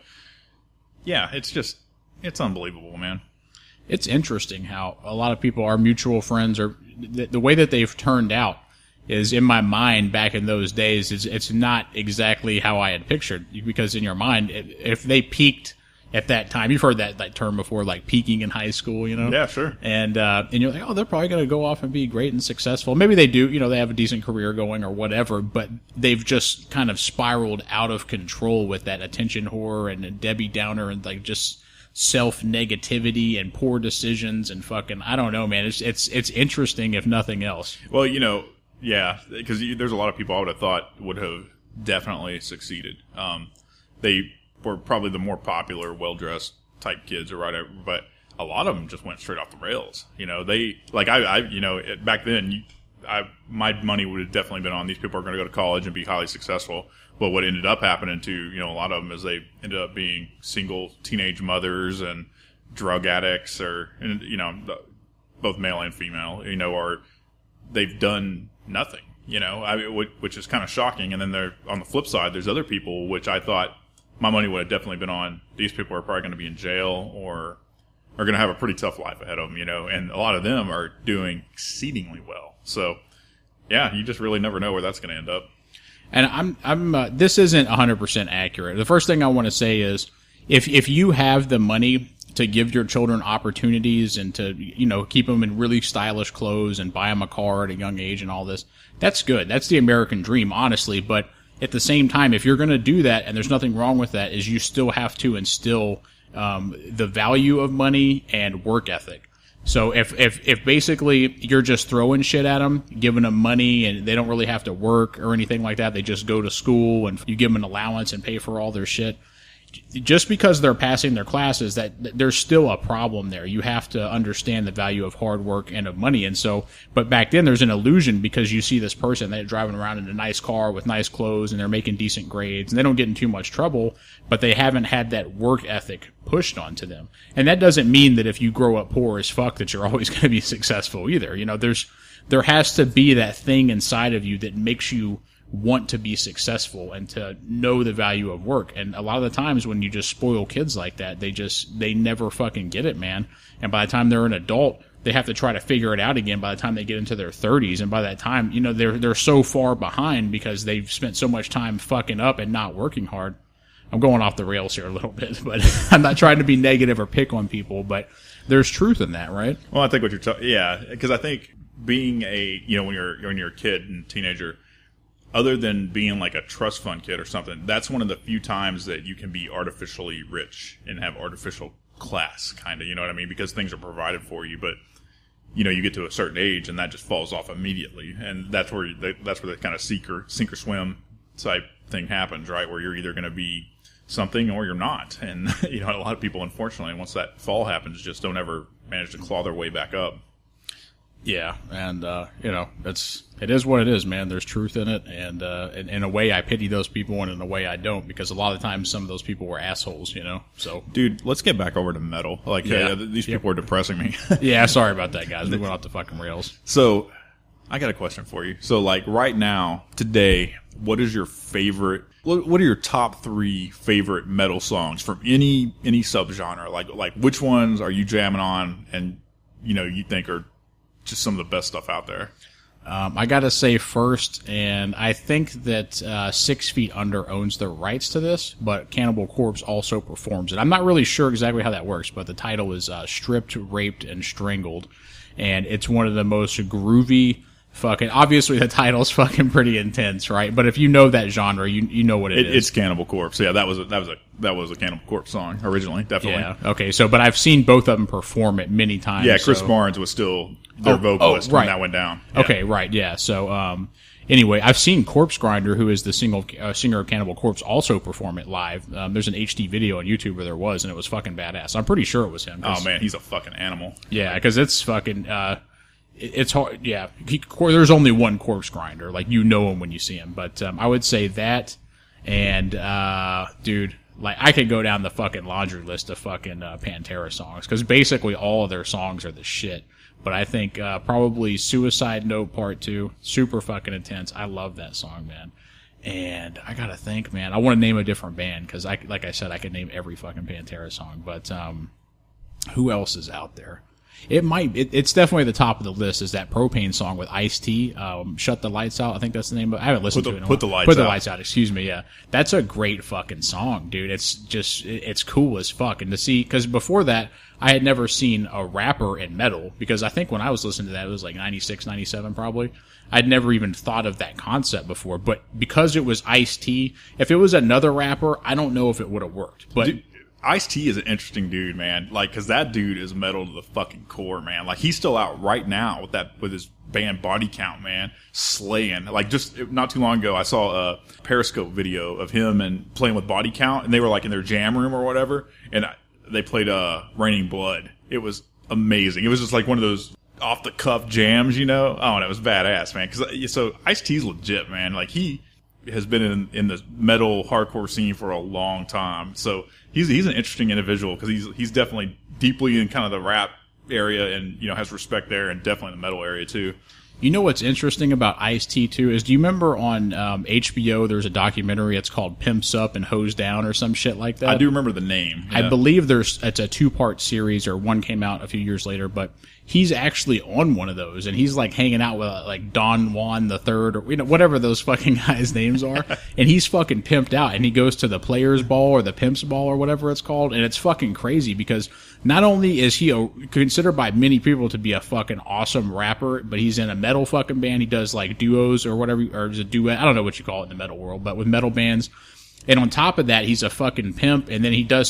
yeah, it's unbelievable, man. It's interesting how a lot of people are mutual friends, or the way that they've turned out is, in my mind back in those days, it's not exactly how I had pictured. Because in your mind, if they peaked at that time, you've heard that term before, like peaking in high school, Yeah, sure. And you're like, oh, they're probably going to go off and be great and successful. Maybe they do, they have a decent career going or whatever, but they've just kind of spiraled out of control with that attention whore and Debbie Downer and like just self-negativity and poor decisions and fucking, I don't know, man. It's interesting if nothing else. Well, yeah, because there's a lot of people I would have thought would have definitely succeeded. They were probably the more popular, well-dressed type kids or whatever, but a lot of them just went straight off the rails. They, like back then, my money would have definitely been on these people are going to go to college and be highly successful. But what ended up happening to, a lot of them is they ended up being single teenage mothers and drug addicts both male and female, or they've done nothing, which is kind of shocking. And then on the flip side, there's other people, which I thought my money would have definitely been on. These people are probably going to be in jail or are going to have a pretty tough life ahead of them, and a lot of them are doing exceedingly well. So yeah, you just really never know where that's going to end up. And I'm this isn't 100% accurate. The first thing I want to say is if you have the money to give your children opportunities and to, keep them in really stylish clothes and buy them a car at a young age and all this, that's good. That's the American dream, honestly. But at the same time, if you're going to do that, and there's nothing wrong with that, is you still have to instill the value of money and work ethic. So if basically you're just throwing shit at them, giving them money, and they don't really have to work or anything like that, they just go to school and you give them an allowance and pay for all their shit, just because they're passing their classes, that there's still a problem there. You have to understand the value of hard work and of money. And so, but back then there's an illusion because you see this person, they're driving around in a nice car with nice clothes and they're making decent grades and they don't get in too much trouble, but they haven't had that work ethic pushed onto them. And that doesn't mean that if you grow up poor as fuck that you're always going to be successful either. There has to be that thing inside of you that makes you want to be successful and to know the value of work. And a lot of the times when you just spoil kids like that, they never fucking get it, man. And by the time they're an adult, they have to try to figure it out again by the time they get into their 30s. And by that time, they're so far behind because they've spent so much time fucking up and not working hard. I'm going off the rails here a little bit, but I'm not trying to be negative or pick on people, but there's truth in that, right? Well, I think what you're talking, yeah, because I think being when you're a kid and teenager, other than being like a trust fund kid or something, that's one of the few times that you can be artificially rich and have artificial class, kind of, you know what I mean? Because things are provided for you, but you get to a certain age and that just falls off immediately, and that's where the kind of sink or swim type thing happens, right? Where you're either going to be something or you're not, and a lot of people, unfortunately, once that fall happens, just don't ever manage to claw their way back up. Yeah, and it is what it is, man. There's truth in it, and in a way I pity those people, and in a way I don't, because a lot of times some of those people were assholes, So, dude, let's get back over to metal. Like, these people are depressing me. Yeah, sorry about that, guys. We went off the fucking rails. So, I got a question for you. So, like, right now, today, what is your favorite? What are your top 3 favorite metal songs from any subgenre? Like, which ones are you jamming on, and you think are just some of the best stuff out there? I gotta say first, and I think that 6 Feet Under owns the rights to this, but Cannibal Corpse also performs it. I'm not really sure exactly how that works, but the title is Stripped, Raped, and Strangled, and it's one of the most groovy fucking... Obviously, the title's fucking pretty intense, right? But if you know that genre, you know what it is. It's Cannibal Corpse. Yeah, that was a Cannibal Corpse song originally, definitely. Yeah. Okay. So, but I've seen both of them perform it many times. Yeah, Chris so. Barnes was still their vocalist right. when that went down. Yeah. Okay. Right. Yeah. So, anyway, I've seen Corpse Grinder, who is the singer of Cannibal Corpse, also perform it live. There's an HD video on YouTube where there was, and it was fucking badass. I'm pretty sure it was him. Oh man, he's a fucking animal. Yeah, because it's fucking. It's hard. Yeah, there's only one Corpse Grinder. Like, you know him when you see him. But I would say that, and dude. Like, I could go down the fucking laundry list of fucking Pantera songs, because basically all of their songs are the shit. But I think probably Suicide Note Part 2, super fucking intense. I love that song, man. And I gotta think, man. I want to name a different band, because like I said, I could name every fucking Pantera song. But who else is out there? It's definitely the top of the list, is that Propane song with Ice-T, Shut the Lights Out. I think that's the name of it. I haven't listened to it in a while. Put the Lights Out, excuse me, yeah. That's a great fucking song, dude. It's cool as fuck. And to see, because before that, I had never seen a rapper in metal, because I think when I was listening to that, it was like 96, 97 probably. I'd never even thought of that concept before, but because it was Ice-T, if it was another rapper, I don't know if it would have worked. But Ice-T is an interesting dude, man. Like, cause that dude is metal to the fucking core, man. Like, he's still out right now with his band Body Count, man, slaying. Like, just not too long ago, I saw a Periscope video of him and playing with Body Count, and they were like in their jam room or whatever, and they played Raining Blood. It was amazing. It was just like one of those off the cuff jams, you know? Oh, and it was badass, man. So Ice-T's legit, man. Like, he has been in the metal hardcore scene for a long time. So he's an interesting individual, because he's definitely deeply in kind of the rap area, and has respect there, and definitely in the metal area too. You know what's interesting about Ice-T too is, do you remember on HBO there's a documentary, it's called Pimps Up and Hose Down or some shit like that? I do remember the name. Yeah. I believe it's a 2-part series, or one came out a few years later, but he's actually on one of those, and he's like hanging out with like Don Juan the Third, or whatever those fucking guys' names are, and he's fucking pimped out, and he goes to the Players Ball or the Pimps Ball or whatever it's called, and it's fucking crazy, because not only is he considered by many people to be a fucking awesome rapper, but he's in a metal fucking band. He does like duos or whatever, or is a duet. I don't know what you call it in the metal world, but with metal bands. And on top of that, he's a fucking pimp. And then he did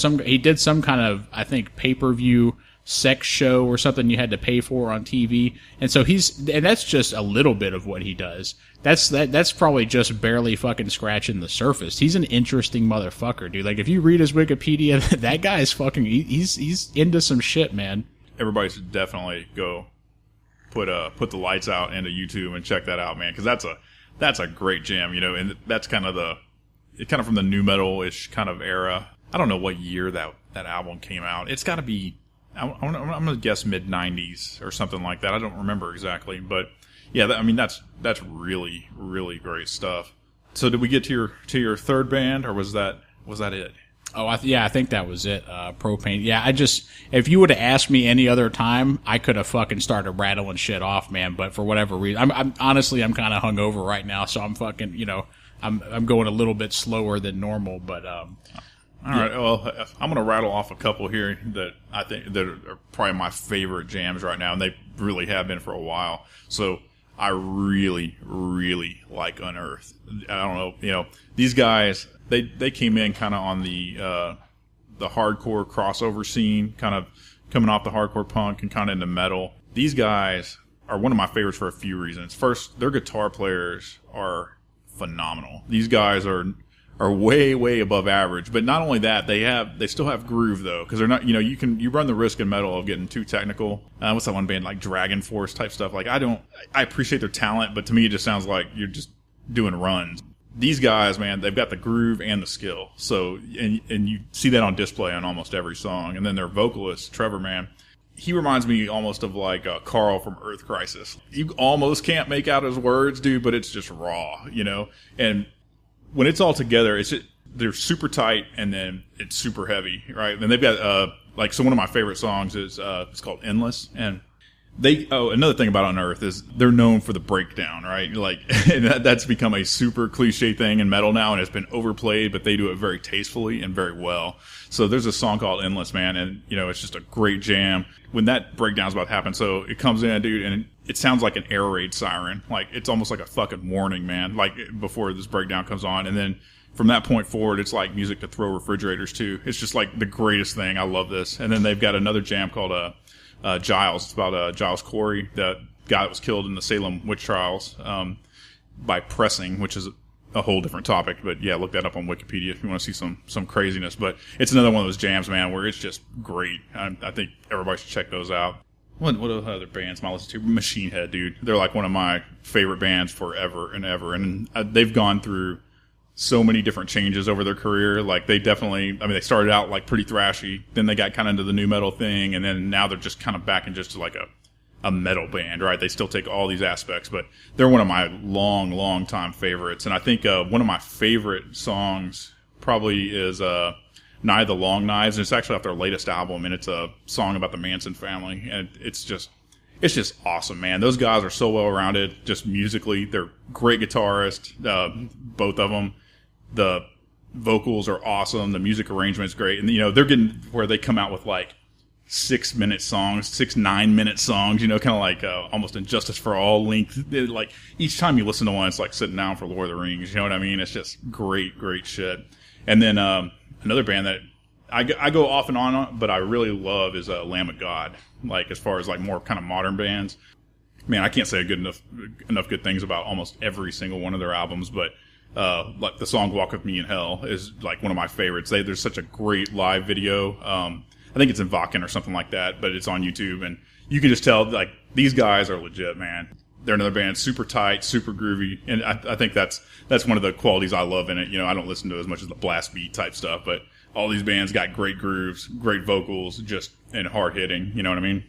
some kind of, I think, pay-per-view sex show or something you had to pay for on TV. And so and that's just a little bit of what he does. That's probably just barely fucking scratching the surface. He's an interesting motherfucker, dude. Like, if you read his Wikipedia, that guy is fucking, he's into some shit, man. Everybody should definitely go put the Lights Out into YouTube and check that out, man. Cause that's a great jam, and that's kind of from the new metal-ish kind of era. I don't know what year that album came out. It's gotta be, I'm gonna guess mid-90s or something like that. I don't remember exactly, but yeah, that's really, really great stuff. So did we get to your third band, or was that it? Oh, I think that was it. Propane. Yeah, if you would have asked me any other time, I could have fucking started rattling shit off, man. But for whatever reason, I'm honestly kind of hungover right now, so I'm fucking, I'm going a little bit slower than normal. But all right, well, I'm gonna rattle off a couple here that I think that are probably my favorite jams right now, and they really have been for a while. So I really, really like Unearthed. I don't know, these guys. They came in kind of on the hardcore crossover scene, kind of coming off the hardcore punk and kind of into metal. These guys are one of my favorites for a few reasons. First, their guitar players are phenomenal. These guys are way, way above average. But not only that, they still have groove though, because they're not, you run the risk in metal of getting too technical. What's that one band, like Dragon Force type stuff? Like, I appreciate their talent, but to me it just sounds like you're just doing runs. These guys, man, they've got the groove and the skill. So, and you see that on display on almost every song. And then their vocalist, Trevor, man, he reminds me almost of like Carl from Earth Crisis. You almost can't make out his words, dude, but it's just raw, And when it's all together, they're super tight, and then it's super heavy, right? And they've got so one of my favorite songs is it's called Endless, and Another thing about Unearth is they're known for the breakdown, right? Like, and that's become a super cliche thing in metal now, and it's been overplayed, but they do it very tastefully and very well. So there's a song called Endless, man, and, you know, it's just a great jam. When that breakdown's about to happen, so it comes in, dude, and it sounds like an air raid siren. Like, it's almost like a fucking warning, man, like, before this breakdown comes on. And then from that point forward, it's like music to throw refrigerators to. It's just like the greatest thing. I love this. And then they've got another jam called, Giles. It's about Giles Corey, the guy that was killed in the Salem witch trials by pressing, which is a whole different topic. But yeah, look that up on Wikipedia if you want to see some craziness. But it's another one of those jams, man, where it's just great. I think everybody should check those out. What other bands am I listening to? Machine Head, dude. They're like one of my favorite bands forever and ever. And they've gone through so many different changes over their career. Like, they definitely, they started out like pretty thrashy, then they got kind of into the new metal thing, and then now they're just kind of back in just like a metal band, right? They still take all these aspects, but they're one of my long time favorites. And I think one of my favorite songs probably is Night of the Long Knives, and it's actually off their latest album, and it's a song about the Manson family, and it's just awesome, man. Those guys are so well rounded, just musically. They're great guitarists, both of them. The vocals are awesome. The music arrangement's great. And, you know, they're getting where they come out with like 6-minute songs, 9-minute songs, you know, kind of like almost Injustice for All length. Like, each time you listen to one, it's like sitting down for Lord of the Rings. You know what I mean? It's just great shit. And then another band that I go off and on, but I really love is Lamb of God. Like, as far as like more kind of modern bands, man, I can't say enough good things about almost every single one of their albums, but like the song Walk With Me in Hell is like one of my favorites. There's such a great live video. I think it's in Vakken or something like that, but it's on YouTube, and you can just tell like these guys are legit, man. They're another band, super tight, super groovy, and I think that's one of the qualities I love in it. You know, I don't listen to as much as the blast beat type stuff, but all these bands got great grooves, great vocals, and hard hitting. You know what I mean?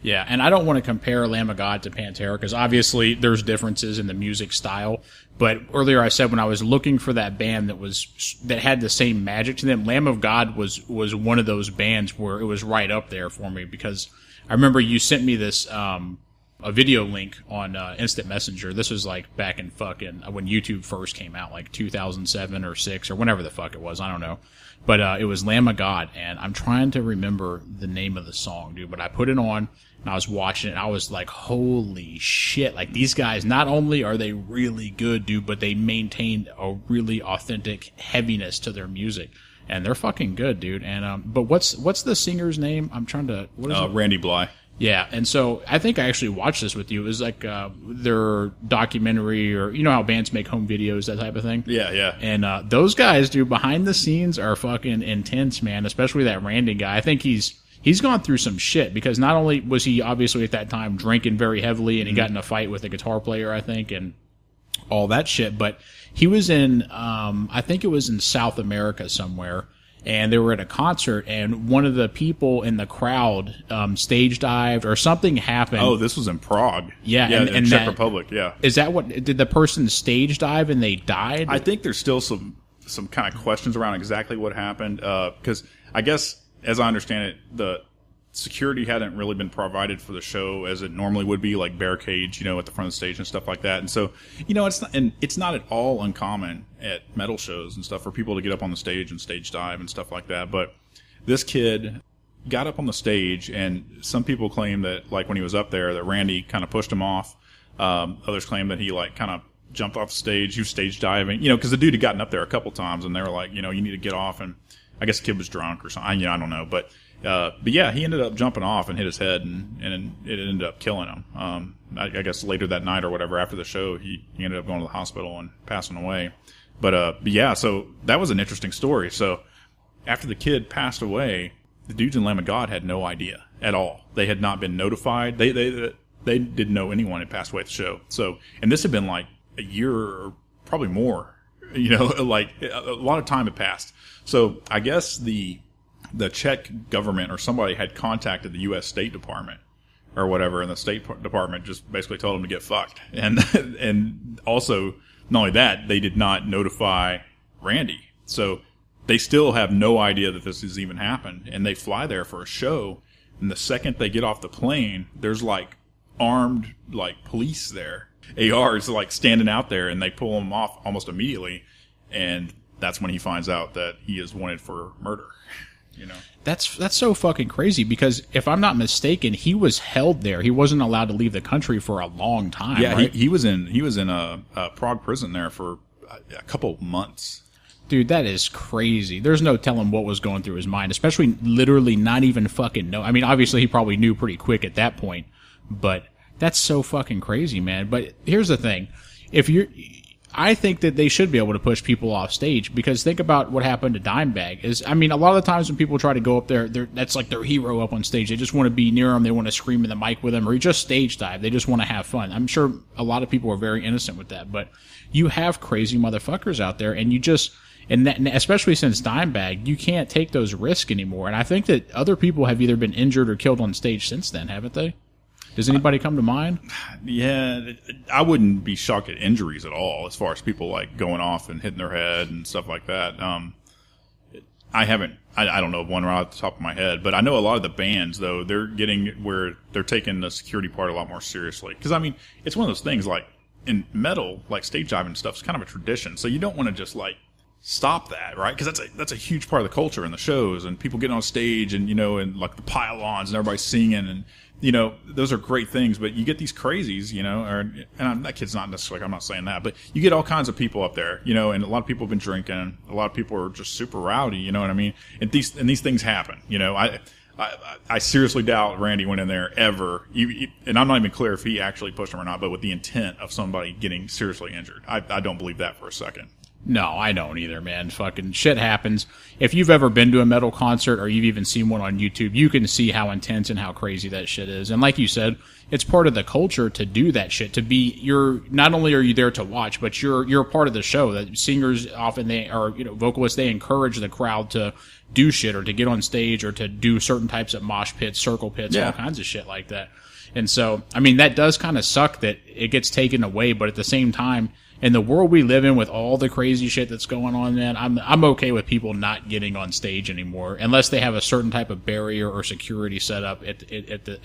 Yeah, and I don't want to compare Lamb of God to Pantera because obviously there's differences in the music style. But earlier I said when I was looking for that band that had the same magic to them, Lamb of God was one of those bands where it was right up there for me because I remember you sent me this a video link on Instant Messenger. This was like back in fucking when YouTube first came out, like 2007 or 6 or whenever the fuck it was. I don't know. But it was Lamb of God, and I'm trying to remember the name of the song, dude. But I put it on, and I was watching it, and I was like, holy shit. Like, these guys, not only are they really good, dude, but they maintained a really authentic heaviness to their music. And they're fucking good, dude. And but what's the singer's name? I'm trying to... What is it? Randy Bly. Yeah, and so I think I actually watched this with you. It was like their documentary, or you know how bands make home videos, that type of thing. Yeah. And those guys, dude, behind the scenes are fucking intense, man. Especially that Randy guy. I think he's gone through some shit because not only was he obviously at that time drinking very heavily, and he got in a fight with a guitar player, I think, and all that shit, but he was in, I think it was in South America somewhere. And they were at a concert, and one of the people in the crowd stage dived, or something happened. Oh, this was in Prague. Yeah, in Czech Republic. Yeah, is that what did the person stage dive and they died? I think there's still some kind of questions around exactly what happened because I guess, as I understand it, the security hadn't really been provided for the show as it normally would be, like barricades, you know, at the front of the stage and stuff like that. And so, you know, it's not at all uncommon at metal shows and stuff for people to get up on the stage and stage dive and stuff like that. But this kid got up on the stage, and some people claim that, like, when he was up there, that Randy kind of pushed him off. Others claim that he, like, kind of jumped off the stage. He was stage diving, you know, because the dude had gotten up there a couple times, and they were like, you know, you need to get off. And I guess the kid was drunk or something. I don't know, but yeah, he ended up jumping off and hit his head, and it ended up killing him. I guess later that night or whatever, after the show, he ended up going to the hospital and passing away. But yeah, so that was an interesting story. So after the kid passed away, the dudes in Lamb of God had no idea at all. They had not been notified. They didn't know anyone had passed away at the show. So, and this had been like a year or probably more, you know, like a lot of time had passed. So I guess the Czech government or somebody had contacted the U.S. State Department or whatever, and the State Department just basically told them to get fucked. And also, not only that, they did not notify Randy. So they still have no idea that this has even happened. And they fly there for a show, and the second they get off the plane, there's like armed like police there, ARs like standing out there, and they pull him off almost immediately, and that's when he finds out that he is wanted for murder. You know, That's so fucking crazy because if I'm not mistaken, he was held there. He wasn't allowed to leave the country for a long time. yeah, right? he was in a Prague prison there for a couple months. Dude, that is crazy. There's no telling what was going through his mind, especially literally not even fucking know. I mean, obviously he probably knew pretty quick at that point, but that's so fucking crazy, man. But here's the thing. I think that they should be able to push people off stage because think about what happened to Dimebag. I mean, a lot of the times when people try to go up there, that's like their hero up on stage. They just want to be near him. They want to scream in the mic with him or just stage dive. They just want to have fun. I'm sure a lot of people are very innocent with that, but you have crazy motherfuckers out there and and especially since Dimebag, you can't take those risks anymore. And I think that other people have either been injured or killed on stage since then, haven't they? Does anybody come to mind? Yeah, I wouldn't be shocked at injuries at all as far as people like going off and hitting their head and stuff like that. I don't know of one right off the top of my head, but I know a lot of the bands though, they're getting where they're taking the security part a lot more seriously. Cause I mean, it's one of those things like in metal, like stage diving and stuff is kind of a tradition. So you don't want to just like stop that, right? Because that's a huge part of the culture and the shows and people getting on stage and, you know, and like the pylons and everybody singing and, you know, those are great things, but you get these crazies, you know, that kid's not necessarily, I'm not saying that, but you get all kinds of people up there, you know, and a lot of people have been drinking, a lot of people are just super rowdy, you know what I mean? And these things happen, you know, I seriously doubt Randy went in there ever, and I'm not even clear if he actually pushed him or not, but with the intent of somebody getting seriously injured. I don't believe that for a second. No, I don't either, man. Fucking shit happens. If you've ever been to a metal concert or you've even seen one on YouTube, you can see how intense and how crazy that shit is. And like you said, it's part of the culture to do that shit. Not only are you there to watch, but you're a part of the show. That singers often vocalists, they encourage the crowd to do shit or to get on stage or to do certain types of mosh pits, circle pits, all kinds of shit like that. And so, I mean, that does kind of suck that it gets taken away, but at the same time, in the world we live in with all the crazy shit that's going on, man, I'm okay with people not getting on stage anymore unless they have a certain type of barrier or security set up at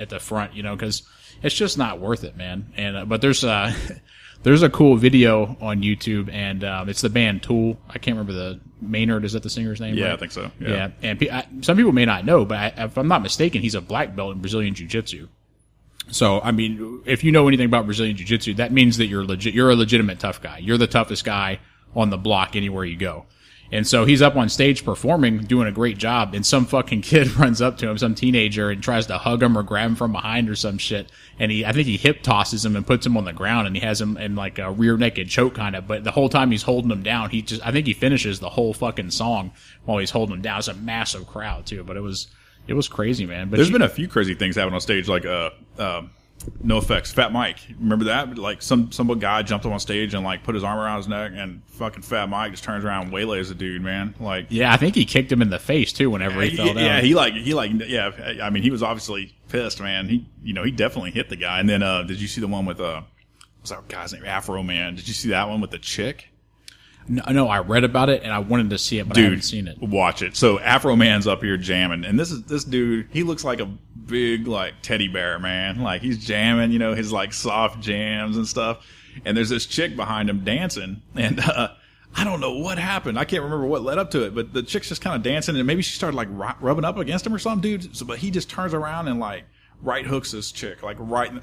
the front, you know, because it's just not worth it, man. And but there's a cool video on YouTube, and it's the band Tool. I can't remember the Maynard. Is that the singer's name? Yeah, right? I think so. Yeah, and some people may not know, but if I'm not mistaken, he's a black belt in Brazilian Jiu-Jitsu. So, I mean, if you know anything about Brazilian Jiu-Jitsu, that means that you're a legitimate tough guy. You're the toughest guy on the block anywhere you go. And so he's up on stage performing, doing a great job, and some fucking kid runs up to him, some teenager, and tries to hug him or grab him from behind or some shit. And I think he hip tosses him and puts him on the ground, and he has him in like a rear naked choke kind of. But the whole time he's holding him down, I think he finishes the whole fucking song while he's holding him down. It's a massive crowd too, but it was crazy, man. But there's been a few crazy things happen on stage, like No Effects, Fat Mike. Remember that? Like some guy jumped up on stage and like put his arm around his neck, and fucking Fat Mike just turns around and waylays the dude, man. Like, yeah, I think he kicked him in the face too whenever he fell down. Yeah, I mean, he was obviously pissed, man. He definitely hit the guy. And then did you see the one with what's that guy's name? Afro Man. Did you see that one with the chick? No, I read about it and I wanted to see it, but I haven't seen it. Watch it. So Afro Man's up here jamming, and this dude. He looks like a big like teddy bear, man. Like he's jamming, you know, his like soft jams and stuff. And there's this chick behind him dancing, and I don't know what happened. I can't remember what led up to it, but the chick's just kind of dancing, and maybe she started like rubbing up against him or something, dude. So, but he just turns around and like right hooks this chick, like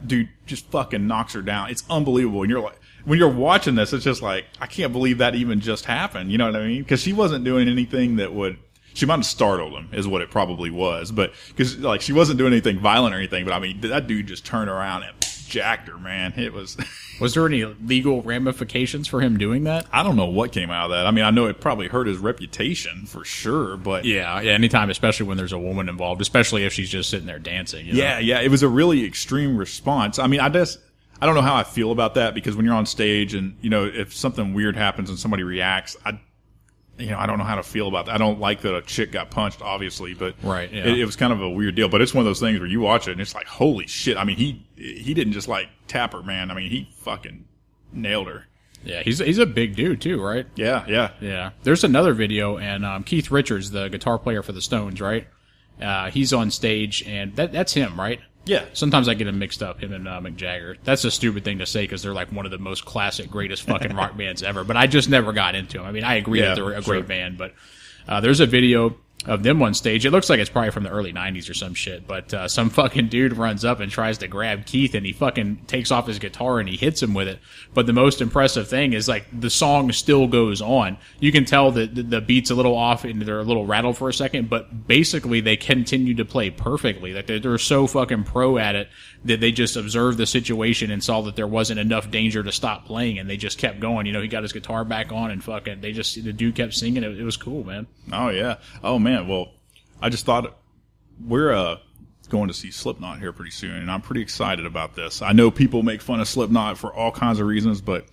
dude, just fucking knocks her down. It's unbelievable, and you're like. When you're watching this, it's just like, I can't believe that even just happened. You know what I mean? Because she wasn't doing anything that she might have startled him, is what it probably was. But, because, like, she wasn't doing anything violent or anything. But, I mean, that dude just turned around and jacked her, man. It was. Was there any legal ramifications for him doing that? I don't know what came out of that. I mean, I know it probably hurt his reputation for sure, but. Yeah, anytime, especially when there's a woman involved, especially if she's just sitting there dancing. You know? Yeah. It was a really extreme response. I mean, I don't know how I feel about that, because when you're on stage and, you know, if something weird happens and somebody reacts, I don't know how to feel about that. I don't like that a chick got punched, obviously, but right, yeah. it was kind of a weird deal. But it's one of those things where you watch it and it's like, holy shit. I mean, he didn't just like tap her, man. I mean, he fucking nailed her. Yeah, he's a big dude too, right? Yeah. There's another video, and Keith Richards, the guitar player for the Stones, right? He's on stage, and that's him, right? Yeah. Sometimes I get them mixed up, him and Mick Jagger. That's a stupid thing to say because they're like one of the most classic, greatest fucking rock bands ever. But I just never got into them. I mean, I agree that they're a great band, but there's a video of them on stage. It looks like it's probably from the early 90s or some shit, but some fucking dude runs up and tries to grab Keith, and he fucking takes off his guitar and he hits him with it. But the most impressive thing is, like, the song still goes on. You can tell that the beat's a little off and they're a little rattled for a second, but basically they continue to play perfectly. Like, they're so fucking pro at it that they just observed the situation and saw that there wasn't enough danger to stop playing, and they just kept going. You know, he got his guitar back on and fucking, the dude kept singing. It was cool, man. Oh, yeah. Oh, man. Well, I just thought we're going to see Slipknot here pretty soon, and I'm pretty excited about this. I know people make fun of Slipknot for all kinds of reasons, but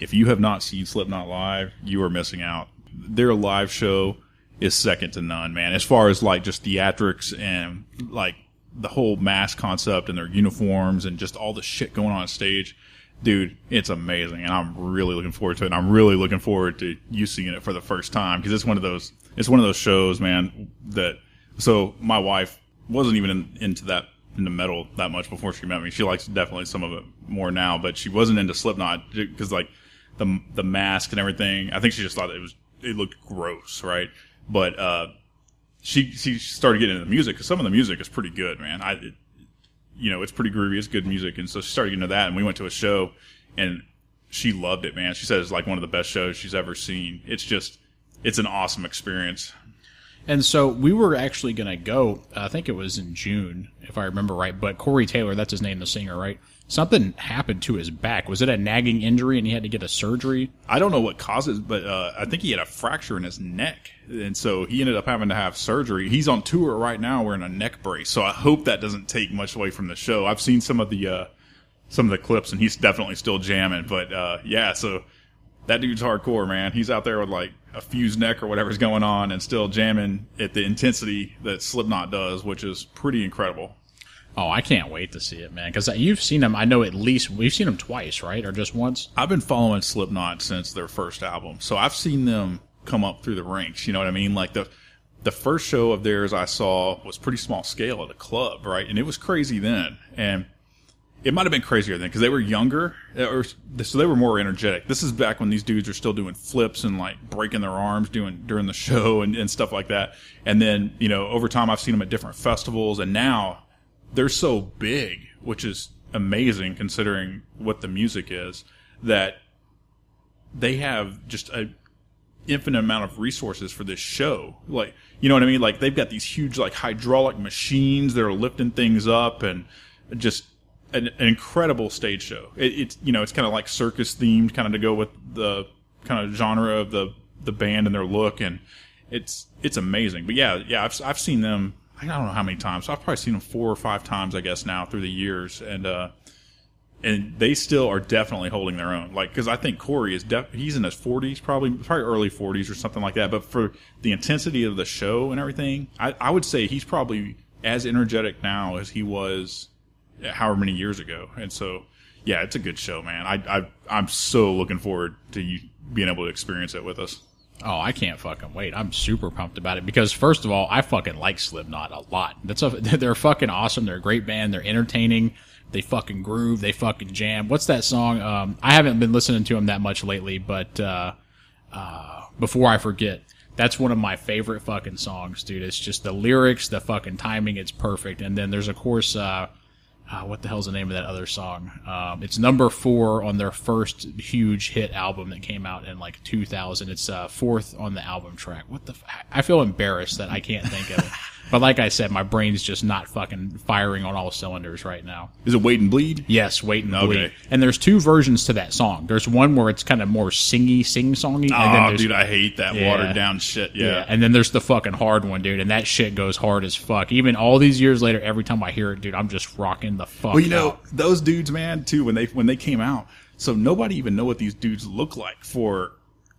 if you have not seen Slipknot live, you are missing out. Their live show is second to none, man. As far as, like, just theatrics and, like, the whole mask concept and their uniforms and just all the shit going on stage, dude, it's amazing, and I'm really looking forward to it. And I'm really looking forward to you seeing it for the first time, because it's one of those shows, man. So my wife wasn't even into metal that much before she met me. She likes definitely some of it more now, but she wasn't into Slipknot because, like, the mask and everything. I think she just thought it looked gross, right? But she started getting into the music, because some of the music is pretty good, man. It's pretty groovy. It's good music. And so she started getting into that, and we went to a show, and she loved it, man. She said it's like one of the best shows she's ever seen. It's an awesome experience. And so we were actually going to go, I think it was in June, if I remember right, but Corey Taylor, that's his name, the singer, right? Something happened to his back. Was it a nagging injury and he had to get a surgery? I don't know what causes, but I think he had a fracture in his neck. And so he ended up having to have surgery. He's on tour right now wearing a neck brace. So I hope that doesn't take much away from the show. I've seen some of the clips, and he's definitely still jamming. But yeah, so that dude's hardcore, man. He's out there with, like, a fused neck or whatever's going on and still jamming at the intensity that Slipknot does, which is pretty incredible. Oh, I can't wait to see it, man. Because you've seen them, I know at least, we've seen them twice, right? Or just once? I've been following Slipknot since their first album. So I've seen them come up through the ranks, you know what I mean? Like, the first show of theirs I saw was pretty small scale at a club, right? And it was crazy then. And it might have been crazier then because they were younger, so they were more energetic. This is back when these dudes are still doing flips and, like, breaking their arms during the show and stuff like that. And then, you know, over time I've seen them at different festivals, and now they're so big, which is amazing considering what the music is, that they have just a infinite amount of resources for this show. Like, you know what I mean? Like, they've got these huge, like, hydraulic machines that are lifting things up, and just an incredible stage show. It's you know, it's kind of like circus themed, kind of to go with the kind of genre of the band and their look, and it's amazing. But yeah, I've seen them, I don't know how many times. I've probably seen them 4 or 5 times, I guess, now through the years, and they still are definitely holding their own. Like, because I think Corey he's in his 40s, probably early 40s or something like that. But for the intensity of the show and everything, I would say he's probably as energetic now as he was however many years ago. And so, yeah, it's a good show, man. I'm so looking forward to you being able to experience it with us. Oh, I can't fucking wait. I'm super pumped about it because, first of all, I fucking like Slipknot a lot. They're fucking awesome. They're a great band. They're entertaining. They fucking groove. They fucking jam. What's that song? I haven't been listening to them that much lately, but before I forget, that's one of my favorite fucking songs, dude. It's just the lyrics, the fucking timing, it's perfect. And then there's, of course, what the hell's the name of that other song? It's number 4 on their first huge hit album that came out in, like, 2000. It's 4th on the album track. I feel embarrassed that I can't think of it. But like I said, my brain's just not fucking firing on all cylinders right now. Is it Wait and Bleed? Yes, Wait and Bleed. And there's 2 versions to that song. There's one where it's kind of more sing-songy. Oh, and then dude, I hate that watered down shit. Yeah. And then there's the fucking hard one, dude, and that shit goes hard as fuck. Even all these years later, every time I hear it, dude, I'm just rocking the fuck. Well, you know, those dudes, man, too, when they came out, so nobody even know what these dudes look like for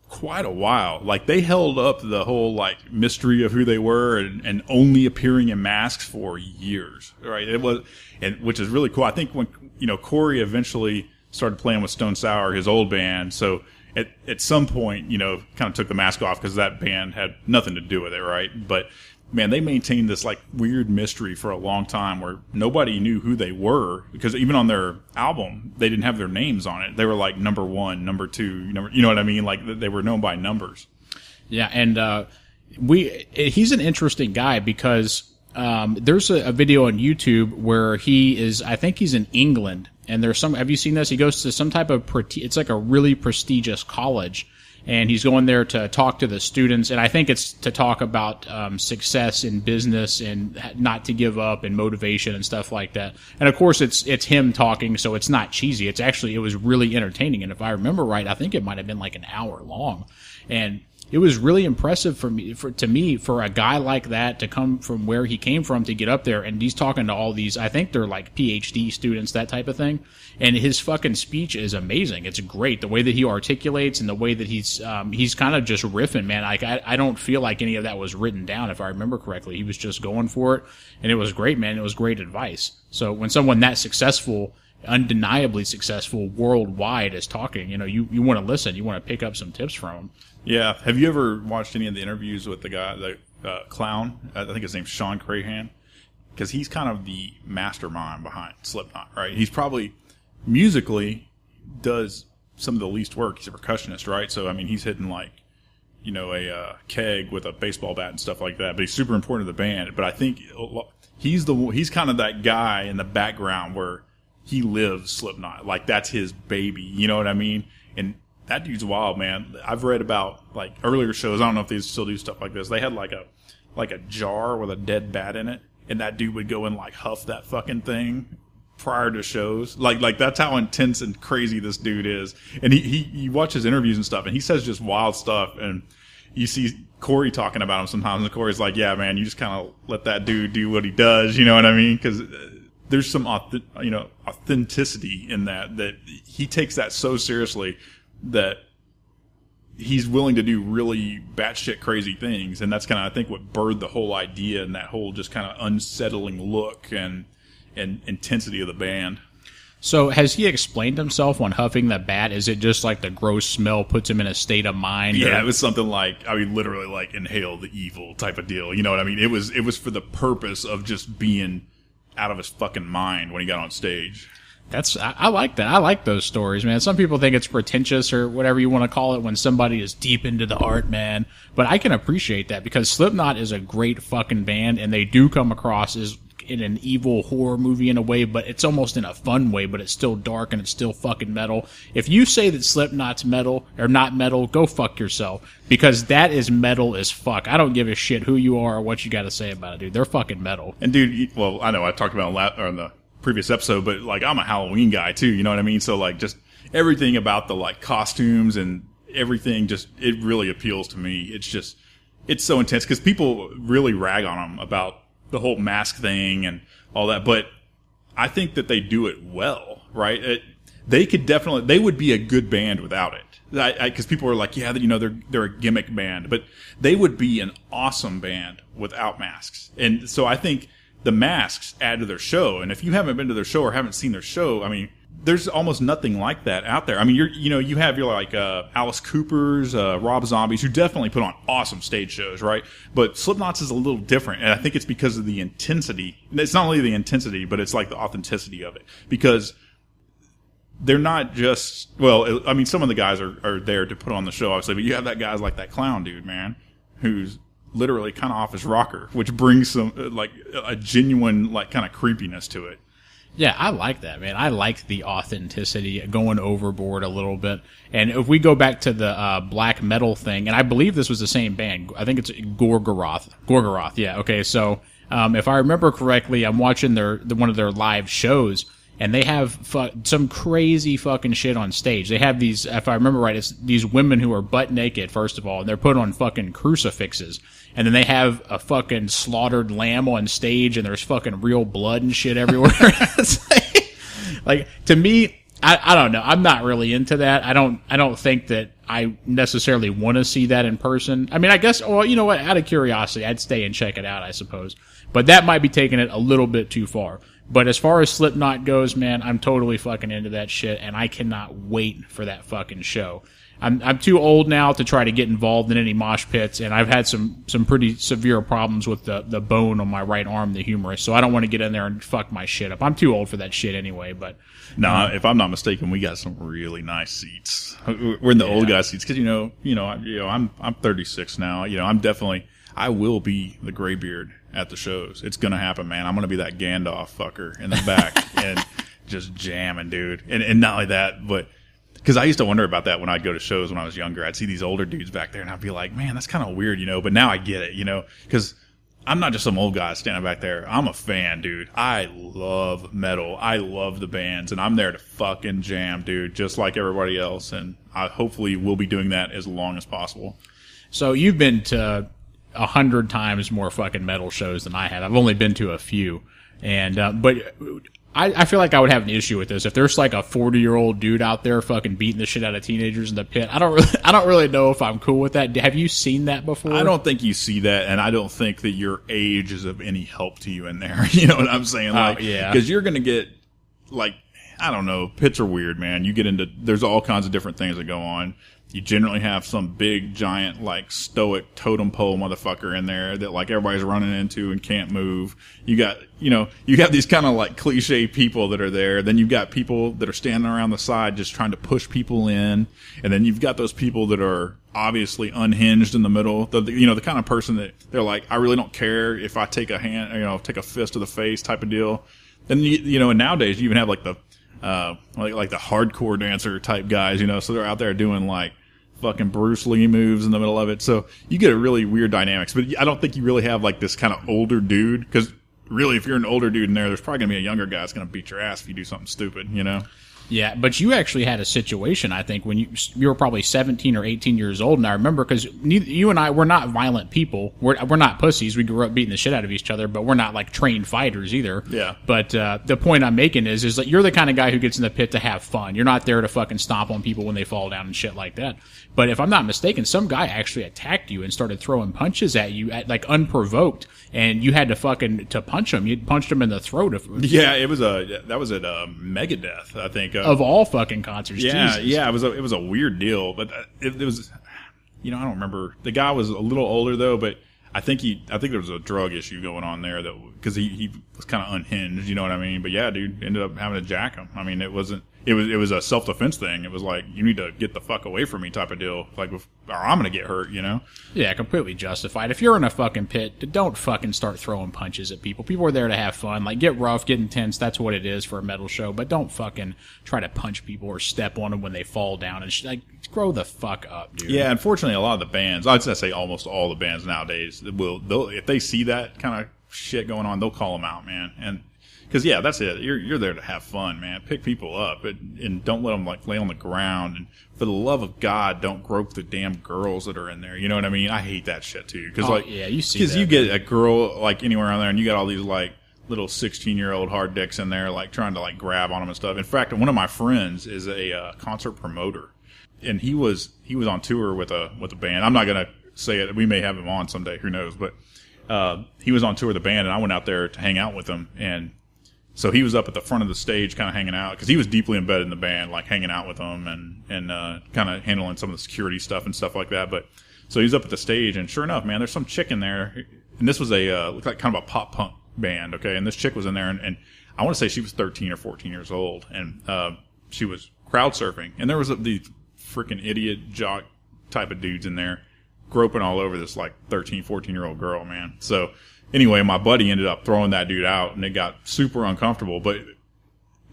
quite a while. Like, they held up the whole, like, mystery of who they were and only appearing in masks for years, right? It was, and which is really cool. I think when, you know, Corey eventually started playing with Stone Sour, his old band, so at some point, you know, kind of took the mask off because that band had nothing to do with it, right? But man, they maintained this like weird mystery for a long time where nobody knew who they were, because even on their album, they didn't have their names on it. They were like number 1, number 2, you know what I mean? Like they were known by numbers. Yeah, and he's an interesting guy because there's a video on YouTube where I think he's in England, and have you seen this? He goes to some type of, it's like a really prestigious college, and he's going there to talk to the students, and I think it's to talk about success in business and not to give up and motivation and stuff like that. And of course, it's him talking, so it's not cheesy. It was really entertaining, and if I remember right, I think it might have been like an hour long, and it was really impressive to me for a guy like that to come from where he came from to get up there, and he's talking to all these, I think they're like PhD students, that type of thing, and his fucking speech is amazing. It's great, the way that he articulates and the way that he's kind of just riffing, man. Like I don't feel like any of that was written down, if I remember correctly. He was just going for it, and it was great, man. It was great advice. So when someone that successful, undeniably successful worldwide is talking, you want to listen, you want to pick up some tips from him. Yeah. Have you ever watched any of the interviews with the guy, the clown? I think his name's Sean Crahan. Because he's kind of the mastermind behind Slipknot, right? He's probably, musically, does some of the least work. He's a percussionist, right? So, I mean, he's hitting like, a keg with a baseball bat and stuff like that. But he's super important to the band. But I think he's kind of that guy in the background where he lives Slipknot. Like, that's his baby. You know what I mean? And that dude's wild, man. I've read about like earlier shows. I don't know if they still do stuff like this. They had like a jar with a dead bat in it, and that dude would go and like huff that fucking thing prior to shows. Like that's how intense and crazy this dude is. And he watches interviews and stuff, and he says just wild stuff. And you see Corey talking about him sometimes, and Corey's like, "Yeah, man, you just kind of let that dude do what he does." You know what I mean? Because there's some authenticity in that he takes that so seriously that he's willing to do really batshit crazy things. And that's kind of, I think, what birthed the whole idea and that whole just kind of unsettling look and intensity of the band. So has he explained himself on huffing the bat? Is it just like the gross smell puts him in a state of mind? Yeah, it was something like, literally like inhale the evil type of deal. You know what I mean? It was for the purpose of just being out of his fucking mind when he got on stage. I like that. I like those stories, man. Some people think it's pretentious or whatever you want to call it when somebody is deep into the art, man. But I can appreciate that because Slipknot is a great fucking band, and they do come across as in an evil horror movie in a way, but it's almost in a fun way, but it's still dark and it's still fucking metal. If you say that Slipknot's metal or not metal, go fuck yourself, because that is metal as fuck. I don't give a shit who you are or what you got to say about it, dude. They're fucking metal. And dude, well, I know I talked about on the previous episode, but like I'm a Halloween guy too, you know what I mean? So like just everything about the like costumes and everything, just it really appeals to me. It's so intense because people really rag on them about the whole mask thing and all that, but I think that they do it well, right? They would be a good band without it. Because people are like, yeah, they're a gimmick band, but they would be an awesome band without masks. And so I think the masks add to their show. And if you haven't been to their show or haven't seen their show, I mean, there's almost nothing like that out there. I mean, you have your like Alice Cooper's, Rob Zombies, who definitely put on awesome stage shows, right? But Slipknot's is a little different, and I think it's because of the intensity. It's not only the intensity, but it's like the authenticity of it, because they're not just, well, I mean, some of the guys are there to put on the show, obviously, but you have that guys like that clown dude, man, who's literally kind of off his rocker, which brings some like a genuine like kind of creepiness to it. Yeah, I like that, man. I like the authenticity, going overboard a little bit. And if we go back to the black metal thing, and I believe this was the same band. I think it's Gorgoroth. Gorgoroth, yeah. Okay, so if I remember correctly, I'm watching one of their live shows, and they have some crazy fucking shit on stage. They have these, if I remember right, it's these women who are butt naked, first of all, and they're put on fucking crucifixes. And then they have a fucking slaughtered lamb on stage, and there's fucking real blood and shit everywhere. It's like, to me, I don't know. I'm not really into that. I don't think that I necessarily want to see that in person. I mean, I guess, well, you know what? Out of curiosity, I'd stay and check it out, I suppose. But that might be taking it a little bit too far. But as far as Slipknot goes, man, I'm totally fucking into that shit, and I cannot wait for that fucking show. I'm too old now to try to get involved in any mosh pits, and I've had some pretty severe problems with the bone on my right arm, the humerus, so I don't want to get in there and fuck my shit up. I'm too old for that shit anyway, but... No, if I'm not mistaken, we got some really nice seats. We're in the old guy seats, because, I'm 36 now. I will be the graybeard at the shows. It's going to happen, man. I'm going to be that Gandalf fucker in the back and just jamming, dude. And not only that, but... Because I used to wonder about that when I'd go to shows when I was younger. I'd see these older dudes back there, and I'd be like, man, that's kind of weird, But now I get it, Because I'm not just some old guy standing back there. I'm a fan, dude. I love metal. I love the bands, and I'm there to fucking jam, dude, just like everybody else. And I hopefully will be doing that as long as possible. So you've been to 100 times more fucking metal shows than I have. I've only been to a few. And but I feel like I would have an issue with this if there's like a 40-year-old dude out there fucking beating the shit out of teenagers in the pit. I don't really know if I'm cool with that. Have you seen that before? I don't think you see that, and I don't think that your age is of any help to you in there. You know what I'm saying? Like, yeah. Because you're gonna get like, I don't know, pits are weird, man. You get into, there's all kinds of different things that go on. You generally have some big, giant, like, stoic totem pole motherfucker in there that, like, everybody's running into and can't move. You got, you have these kind of, like, cliche people that are there. Then you've got people that are standing around the side just trying to push people in. And then you've got those people that are obviously unhinged in the middle. The kind of person that they're like, I really don't care if I take a hand, take a fist to the face type of deal. Then, and nowadays you even have, like, the hardcore dancer type guys, so they're out there doing like fucking Bruce Lee moves in the middle of it. So you get a really weird dynamics, but I don't think you really have like this kind of older dude, because really if you're an older dude in there's probably gonna be a younger guy that's gonna beat your ass if you do something stupid, Yeah, but you actually had a situation, I think, when you were probably 17 or 18 years old, and I remember, because you and I, we're not violent people. We're not pussies. We grew up beating the shit out of each other, but we're not, like, trained fighters either. Yeah. But the point I'm making is that you're the kind of guy who gets in the pit to have fun. You're not there to fucking stomp on people when they fall down and shit like that. But if I'm not mistaken, some guy actually attacked you and started throwing punches at you, like, unprovoked, and you had to punch him. You punched him in the throat. Yeah, that was at Megadeth, I think. Of all fucking concerts. Yeah, Jesus. yeah, it was a weird deal, but it was, I don't remember. The guy was a little older though, but I think there was a drug issue going on there because he was kind of unhinged, you know what I mean? But yeah, dude, ended up having to jack him. I mean, it was a self-defense thing. It was like, you need to get the fuck away from me type of deal, like, or I'm gonna get hurt, Yeah, completely justified. If you're in a fucking pit, don't fucking start throwing punches at people. People are there to have fun. Like, get rough, get intense. That's what it is for a metal show. But don't fucking try to punch people or step on them when they fall down and like, grow the fuck up, dude. Yeah, unfortunately, a lot of the bands, I'd say almost all the bands nowadays, they'll if they see that kind of shit going on, they'll call them out, man. And because yeah, that's it. You're there to have fun, man. Pick people up and don't let them like lay on the ground. And for the love of God, don't grope the damn girls that are in there. You know what I mean? I hate that shit too. Because you get a girl like anywhere on there, and you got all these like little 16-year-old hard dicks in there, like trying to like grab on them and stuff. In fact, one of my friends is a concert promoter, and he was on tour with a band. I'm not gonna say it. We may have him on someday. Who knows? But he was on tour with the band, and I went out there to hang out with him. And so he was up at the front of the stage kind of hanging out, because he was deeply embedded in the band, like hanging out with them and kind of handling some of the security stuff and stuff like that. But so he was up at the stage, and sure enough, man, there's some chick in there. And this was looked like kind of a pop punk band, okay? And this chick was in there, and I want to say she was 13 or 14 years old. And she was crowd surfing. And there was these freaking idiot jock type of dudes in there groping all over this like 13, 14-year-old girl, man. So anyway, my buddy ended up throwing that dude out, and it got super uncomfortable. But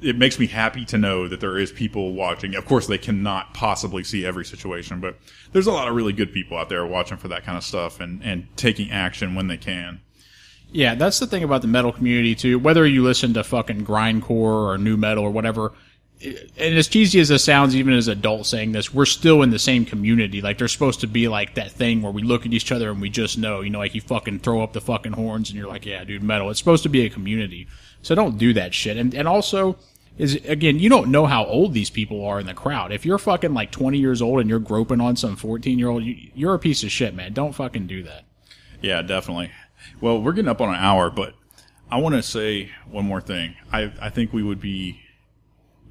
it makes me happy to know that there is people watching. Of course, they cannot possibly see every situation, but there's a lot of really good people out there watching for that kind of stuff and taking action when they can. Yeah, that's the thing about the metal community, too. Whether you listen to fucking grindcore or new metal or whatever, and as cheesy as this sounds, even as adults saying this, we're still in the same community. Like, there's supposed to be, like, that thing where we look at each other and we just know, like, you fucking throw up the fucking horns and you're like, yeah, dude, metal. It's supposed to be a community. So don't do that shit. And also, again, you don't know how old these people are in the crowd. If you're fucking, like, 20 years old and you're groping on some 14-year-old, you're a piece of shit, man. Don't fucking do that. Yeah, definitely. Well, we're getting up on an hour, but I want to say one more thing. I think we would be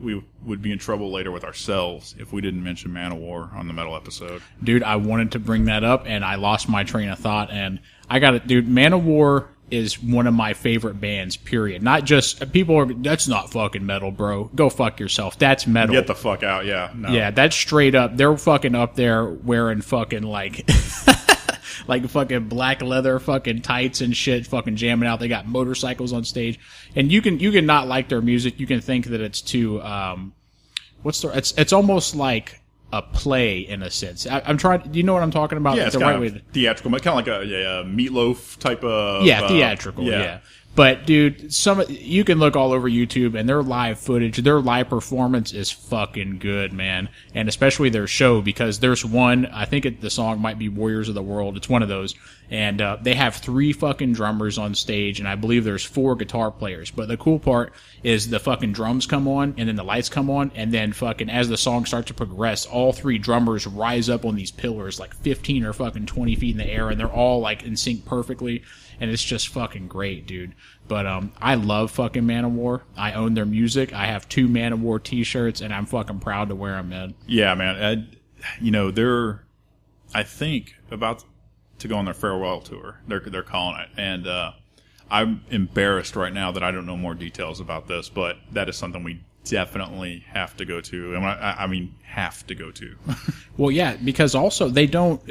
in trouble later with ourselves if we didn't mention Manowar on the metal episode. Dude, I wanted to bring that up, and I lost my train of thought, and I got it. Dude, Manowar is one of my favorite bands, period. Not just, people are, that's not fucking metal, bro. Go fuck yourself. That's metal. Get the fuck out, yeah. No. Yeah, that's straight up. They're fucking up there wearing fucking like, like fucking black leather fucking tights and shit, fucking jamming out. They got motorcycles on stage. And you can not like their music. You can think that it's too, it's almost like a play in a sense. I'm trying. Do you know what I'm talking about? Yeah, it's kind of theatrical, but kind of like a Meatloaf type of. Yeah, theatrical. Yeah. But dude, you can look all over YouTube and their live footage, their live performance is fucking good, man. And especially their show, because there's one, I think the song might be Warriors of the World. It's one of those. And they have 3 fucking drummers on stage, and I believe there's 4 guitar players. But the cool part is the fucking drums come on, and then the lights come on, and then fucking as the song starts to progress, all 3 drummers rise up on these pillars like 15 or fucking 20 feet in the air, and they're all like in sync perfectly. And it's just fucking great, dude. But I love fucking Manowar. I own their music. I have 2 Manowar t-shirts, and I'm fucking proud to wear them, man. Yeah, man. They're, I think, about to go on their farewell tour. They're calling it. And I'm embarrassed right now that I don't know more details about this, but that is something we definitely have to go to. And I mean, have to go to. Well, yeah, because also they don't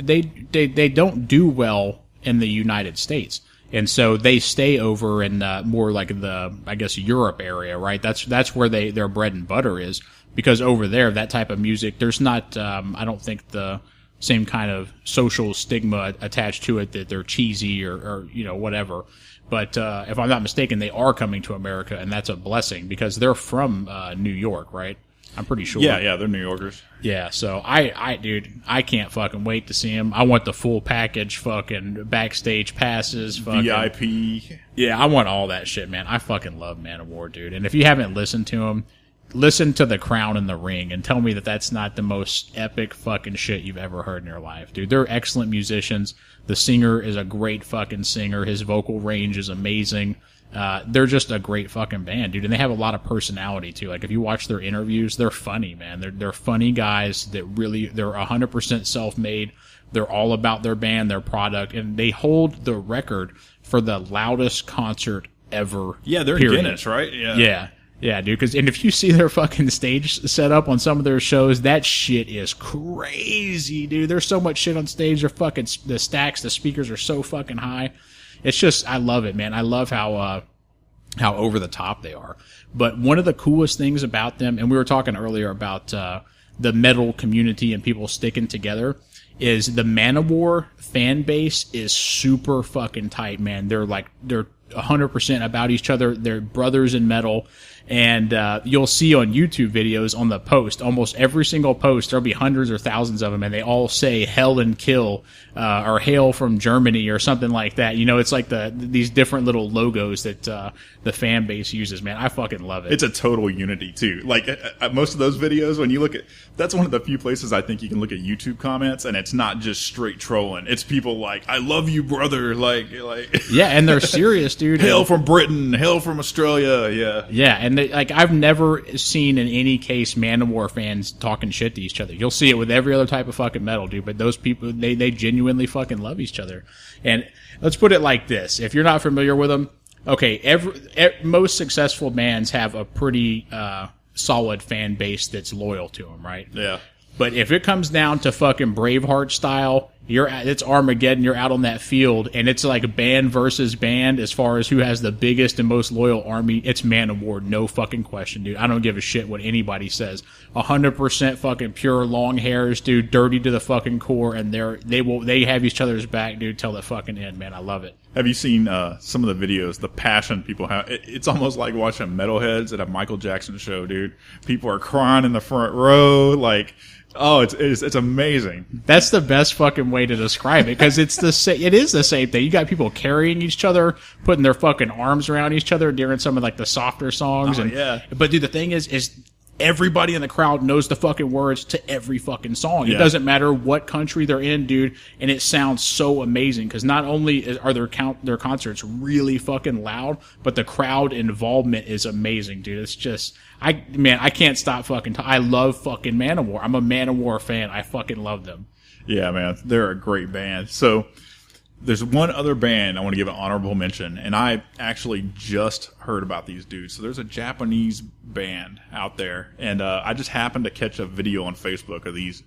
do well in the United States. And so they stay over in more like the, I guess, Europe area, right? That's where their bread and butter is, because over there, that type of music, there's not, I don't think the same kind of social stigma attached to it that they're cheesy or whatever. But if I'm not mistaken, they are coming to America, and that's a blessing because they're from New York, right? I'm pretty sure. Yeah, they're New Yorkers. Yeah, so dude, I can't fucking wait to see him. I want the full package, fucking backstage passes, fucking VIP. Yeah, I want all that shit, man. I fucking love Manowar, dude. And if you haven't listened to him, listen to The Crown and the Ring and tell me that that's not the most epic fucking shit you've ever heard in your life, dude. They're excellent musicians. The singer is a great fucking singer. His vocal range is amazing. They're just a great fucking band, dude, and they have a lot of personality too. Like if you watch their interviews, they're funny, man. They're funny guys that they're 100% self-made. They're all about their band, their product, and they hold the record for the loudest concert ever. Yeah, they're period. in Guinness, right? Yeah, dude. And if you see their fucking stage set up on some of their shows, that shit is crazy, dude. There's so much shit on stage. The stacks, the speakers are so fucking high. It's just, I love it, man. I love how over the top they are. But one of the coolest things about them, and we were talking earlier about the metal community and people sticking together, is the Manowar fan base is super fucking tight, man. They're 100% about each other. They're brothers in metal. And you'll see on YouTube videos on the post, almost every single post, there'll be hundreds or thousands of them, and they all say "Hell and Kill" or "Hail from Germany" or something like that. You know, it's like these different little logos that the fan base uses. Man, I fucking love it. It's a total unity too. Like most of those videos, when you look at, that's one of the few places I think you can look at YouTube comments, and it's not just straight trolling. It's people like, "I love you, brother." Like yeah, and they're serious, dude. Hail from Britain, hail from Australia. Yeah, and I've never seen in any case Manowar fans talking shit to each other. You'll see it with every other type of fucking metal, dude. But those people, they genuinely fucking love each other. And let's put it like this: if you're not familiar with them, okay, most successful bands have a pretty solid fan base that's loyal to them, right? Yeah. But if it comes down to fucking Braveheart style, it's Armageddon. You're out on that field, and it's like band versus band as far as who has the biggest and most loyal army. It's Manowar, no fucking question, dude. I don't give a shit what anybody says. 100% fucking pure long hairs, dude, dirty to the fucking core, and they have each other's back, dude, till the fucking end, man. I love it. Have you seen some of the videos, the passion people have? It's almost like watching metalheads at a Michael Jackson show, dude. People are crying in the front row, like... Oh, it's amazing. That's the best fucking way to describe it, because it is the same thing. You got people carrying each other, putting their fucking arms around each other during some of like the softer songs. Oh, yeah. But dude, the thing is everybody in the crowd knows the fucking words to every fucking song. It Yeah. doesn't matter what country they're in, dude, and it sounds so amazing because not only are their concerts really fucking loud, but the crowd involvement is amazing, dude. It's just, I can't stop fucking. I love fucking Manowar. I'm a Manowar fan. I fucking love them. Yeah, man, they're a great band. So there's one other band I want to give an honorable mention, and I actually just heard about these dudes. So there's a Japanese band out there, and I just happened to catch a video on Facebook of these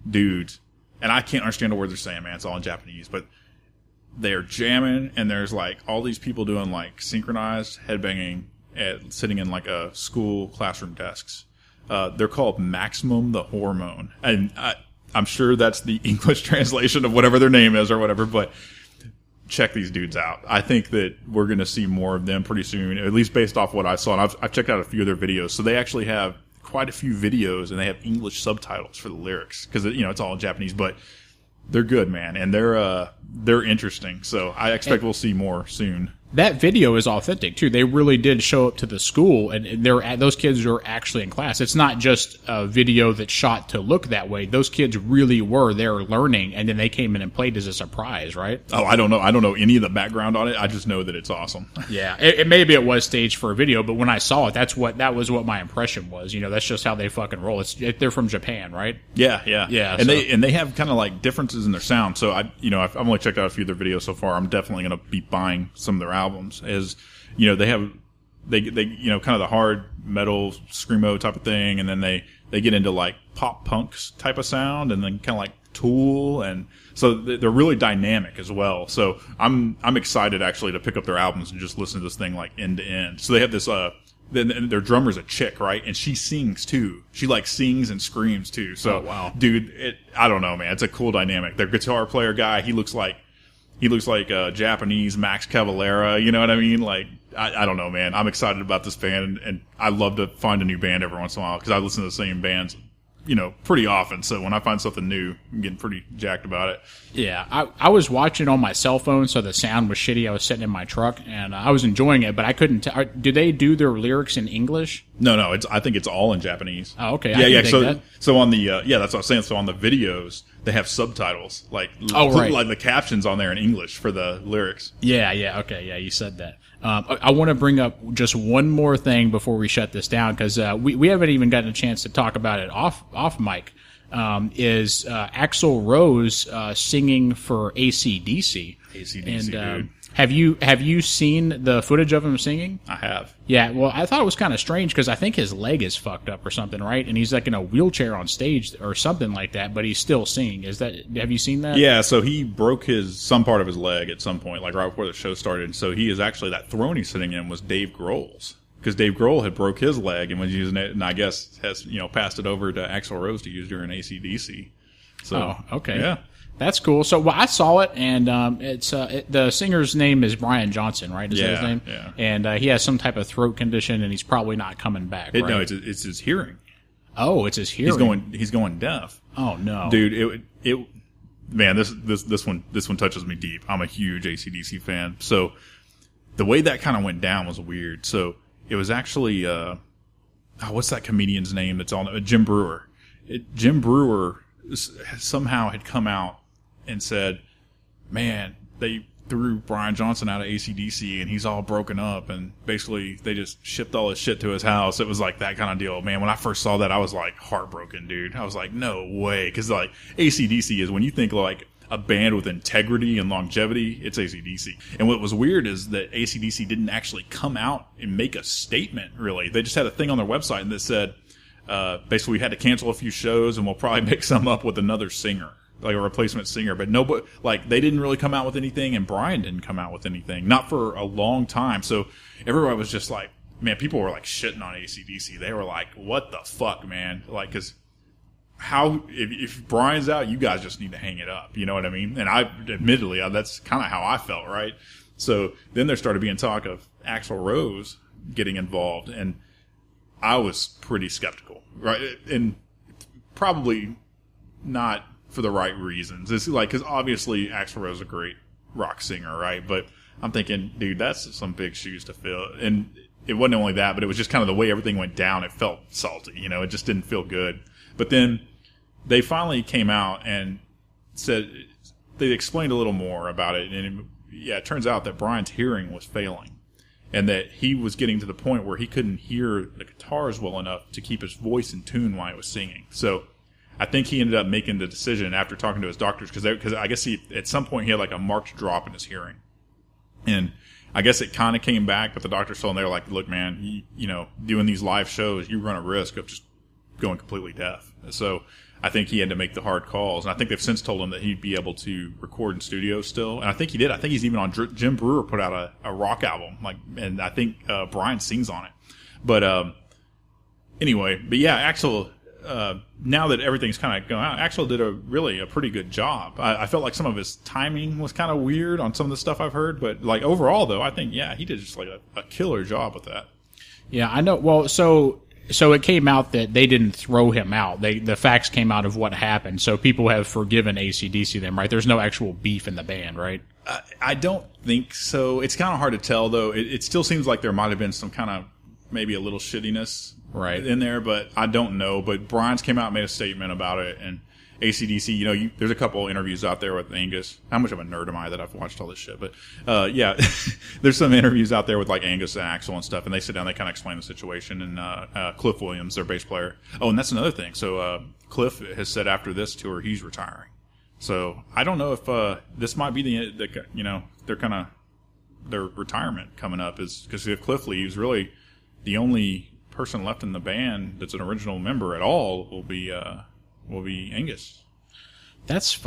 dudes, and I can't understand the words they're saying, man. It's all in Japanese, but they're jamming, and there's like all these people doing like synchronized headbanging sitting in like a school classroom desks. They're called Maximum the Hormone, and I'm sure that's the English translation of whatever their name is or whatever, but check these dudes out. I think that we're going to see more of them pretty soon, at least based off what I saw. And I've checked out a few of their videos. So they actually have quite a few videos, and they have English subtitles for the lyrics because, you know, it's all in Japanese, but they're good, man. And they're interesting. So I expect we'll see more soon. That video is authentic too. They really did show up to the school, and those kids are actually in class. It's not just a video that's shot to look that way. Those kids really were there learning, and then they came in and played as a surprise, right? Oh, I don't know. I don't know any of the background on it. I just know that it's awesome. Yeah, maybe it was staged for a video, but when I saw it, that was what my impression was. You know, that's just how they fucking roll. They're from Japan, right? Yeah. Yeah, And so- they have kind of like differences in their sound. So I've only checked out a few of their videos so far. I'm definitely going to be buying some of their albums. As you know, they you know, kind of the hard metal screamo type of thing, and then they get into like pop punks type of sound, and then kind of like Tool, and so they're really dynamic as well. So I'm excited actually to pick up their albums and just listen to this thing like end to end. So they have this then their drummer's a chick, right? And she sings too. She like sings and screams too. So Oh, wow. dude, I don't know, man. It's a cool dynamic. Their guitar player guy, he looks like a Japanese Max Cavalera. You know what I mean? Like, I don't know, man. I'm excited about this band, and I love to find a new band every once in a while because I listen to the same bands, you know, pretty often. So when I find something new, I'm getting pretty jacked about it. Yeah, I was watching on my cell phone, so the sound was shitty. I was sitting in my truck, and I was enjoying it, but I couldn't tell. Do they do their lyrics in English? No, I think it's all in Japanese. Oh, okay. Yeah. So that. So on the that's what I'm saying. So on the videos, they have subtitles, like right. like the captions on there in English for the lyrics. Yeah, okay, yeah, you said that. I want to bring up just one more thing before we shut this down, because we haven't even gotten a chance to talk about it off mic. Is Axl Rose singing for AC/DC? AC/DC, And dude. have you seen the footage of him singing? I have. Yeah, well, I thought it was kind of strange because I think his leg is fucked up or something, right? And he's like in a wheelchair on stage or something like that, but he's still singing. Have you seen that? Yeah, so he broke some part of his leg at some point, like right before the show started. So he is actually, that throne he's sitting in was Dave Grohl's. Because Dave Grohl had broke his leg and was using it, and I guess has, you know, passed it over to Axl Rose to use during AC/DC. So, Oh, okay. Yeah. That's cool. So I saw it, and the singer's name is Brian Johnson, right? Is that his name? Yeah. And he has some type of throat condition, and he's probably not coming back, right? No, it's his hearing. Oh, it's his hearing. He's going deaf. Oh, no. Dude, man, this one touches me deep. I'm a huge AC/DC fan. So the way that kind of went down was weird. So it was actually, what's that comedian's name that's on Jim Brewer. Jim Brewer somehow had come out and said, man, they threw Brian Johnson out of AC/DC and he's all broken up, and basically they just shipped all his shit to his house. It was like that kind of deal. Man, when I first saw that, I was like heartbroken, dude. I was like, no way. Because like AC/DC is, when you think like a band with integrity and longevity, it's AC/DC. And what was weird is that AC/DC didn't actually come out and make a statement, really. They just had a thing on their website that said, basically we had to cancel a few shows and we'll probably make some up with another singer, like a replacement singer. But nobody, like, they didn't really come out with anything, and Brian didn't come out with anything, not for a long time. So everybody was just like, man, people were like shitting on AC/DC. They were like, what the fuck, man? Like, cause if Brian's out, you guys just need to hang it up. You know what I mean? And admittedly, that's kind of how I felt, right? So then there started being talk of Axl Rose getting involved, and I was pretty skeptical, right? And probably not for the right reasons. It's like, because obviously Axl Rose is a great rock singer, right? But I'm thinking, dude, that's some big shoes to fill. And it wasn't only that, but it was just kind of the way everything went down. It felt salty, it just didn't feel good. But then they finally came out and said, they explained a little more about it. And it turns out that Brian's hearing was failing and that he was getting to the point where he couldn't hear the guitars well enough to keep his voice in tune while he was singing. So I think he ended up making the decision after talking to his doctors, because I guess at some point he had like a marked drop in his hearing. And I guess it kind of came back, but the doctors told him, they were like, look, man, doing these live shows, you run a risk of just going completely deaf. So I think he had to make the hard calls. And I think they've since told him that he'd be able to record in studio still. And I think he did. I think he's even on Jim Brewer put out a rock album, and I think Brian sings on it. But anyway, Axl, now that everything's kind of going out, Axl did a pretty good job. I felt like some of his timing was kind of weird on some of the stuff I've heard, but like overall though, I think he did just like a killer job with that. Yeah, I know. Well, so it came out that they didn't throw him out. The facts came out of what happened. So people have forgiven AC/DC them, right? There's no actual beef in the band, right? I don't think so. It's kind of hard to tell though. It still seems like there might have been some kind of maybe a little shittiness right in there, but I don't know. But Brian's came out and made a statement about it, and AC/DC, there's a couple interviews out there with Angus. How much of a nerd am I that I've watched all this shit? But there's some interviews out there with like Angus and Axl and stuff, and they sit down, they kind of explain the situation. And Cliff Williams, their bass player. Oh, and that's another thing. So Cliff has said after this tour he's retiring. So I don't know if this might be their retirement coming up, is because if Cliff leaves, really the only person left in the band that's an original member at all will be Angus. That's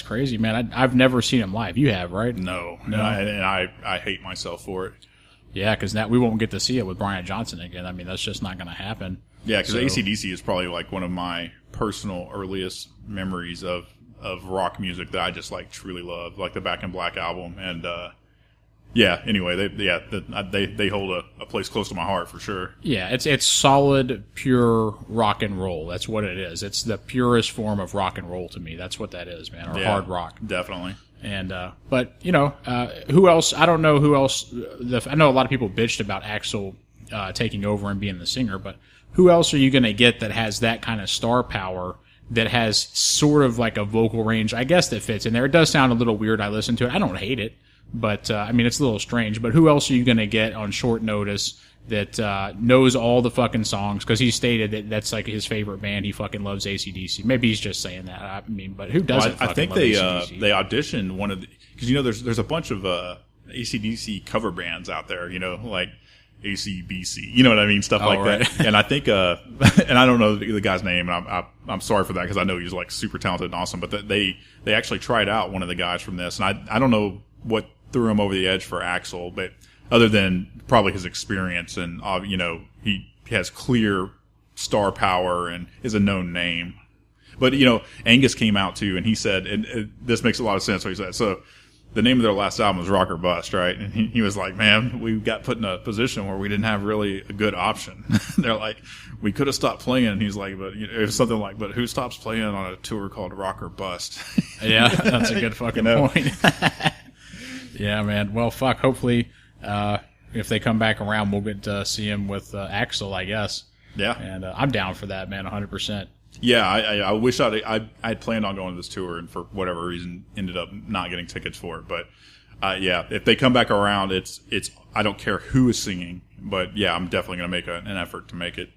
crazy, man. I've never seen him live. You have, right? No. And I hate myself for it. Yeah, because now we won't get to see it with Brian Johnson again. I mean, that's just not going to happen. Yeah, because AC/DC is probably like one of my personal earliest memories of rock music that I just like truly love, like the Back in Black album. And anyway, they hold a place close to my heart for sure. Yeah, it's solid, pure rock and roll. That's what it is. It's the purest form of rock and roll to me. That's what that is, man. Or hard rock, definitely. And but who else? I don't know who else. I know a lot of people bitched about Axl taking over and being the singer, but who else are you going to get that has that kind of star power? That has sort of like a vocal range, I guess, that fits in there. It does sound a little weird. I listen to it. I don't hate it. But, it's a little strange. But who else are you going to get on short notice that knows all the fucking songs? Because he stated that that's like his favorite band. He fucking loves AC/DC. Maybe he's just saying that. I mean, but who doesn't I think love AC/DC? they auditioned one of the... Because, there's a bunch of AC/DC cover bands out there, like ACBC. You know what I mean? Stuff like right. that. And I think... and I don't know the guy's name, and I'm sorry for that, because I know he's like super talented and awesome. But they actually tried out one of the guys from this. And I don't know what threw him over the edge for Axl, but other than probably his experience and he has clear star power and is a known name. But Angus came out too, and he said, and this makes a lot of sense what he said. So the name of their last album was Rock or Bust, right? And he was like, man, we got put in a position where we didn't have really a good option. They're like, we could have stopped playing. And he's like, but it was something like, but who stops playing on a tour called Rock or Bust? Yeah, that's a good fucking point. Yeah, man. Well, fuck. Hopefully, if they come back around, we'll get to see him with Axl, I guess. Yeah. And I'm down for that, man, 100%. Yeah, I wish I'd planned on going to this tour, and for whatever reason ended up not getting tickets for it. But if they come back around, it's I don't care who is singing, but yeah, I'm definitely going to make an effort to make it.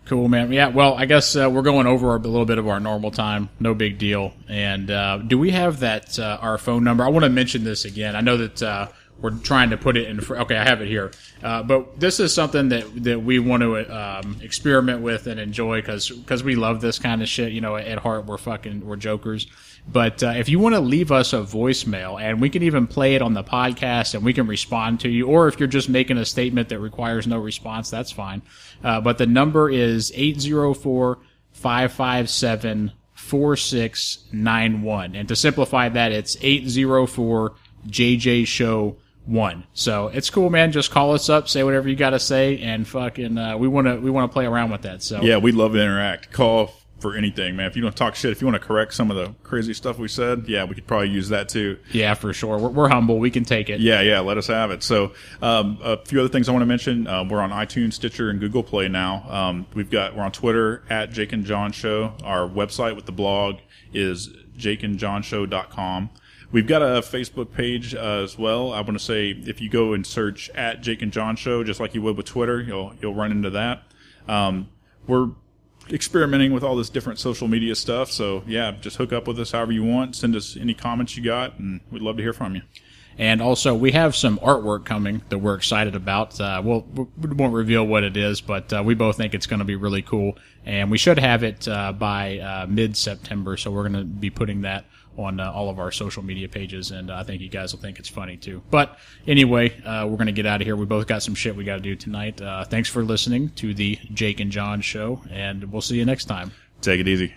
Cool, man. Yeah, well, I guess we're going over a little bit of our normal time. No big deal. And do we have that our phone number? I want to mention this again. I know that we're trying to put it in. Okay, I have it here. But this is something that we want to experiment with and enjoy because we love this kind of shit. At heart, we're jokers. But if you want to leave us a voicemail, and we can even play it on the podcast, and we can respond to you, or if you're just making a statement that requires no response, that's fine. But the number is 804-557-4691. And to simplify that, it's 804-JJ Show 1. So it's cool, man. Just call us up, say whatever you got to say, and fucking we want to play around with that. So yeah, we'd love to interact. Call for anything, man. If you want to talk shit, if you want to correct some of the crazy stuff we said, yeah, we could probably use that too. Yeah, for sure. We're humble. We can take it. Yeah, let us have it. So, a few other things I want to mention. We're on iTunes, Stitcher, and Google Play now. We're on Twitter at Jake and John Show. Our website with the blog is jakeandjohnshow.com. We've got a Facebook page as well. I want to say if you go and search at Jake and John Show, just like you would with Twitter, you'll run into that. We're experimenting with all this different social media stuff. So, yeah, just hook up with us however you want. Send us any comments you got, and we'd love to hear from you. And also, we have some artwork coming that we're excited about. We won't reveal what it is, but we both think it's going to be really cool. And we should have it by mid-September, so we're going to be putting that on all of our social media pages, and I think you guys will think it's funny, too. But anyway, we're going to get out of here. We both got some shit we got to do tonight. Thanks for listening to the Jake and John Show, and we'll see you next time. Take it easy.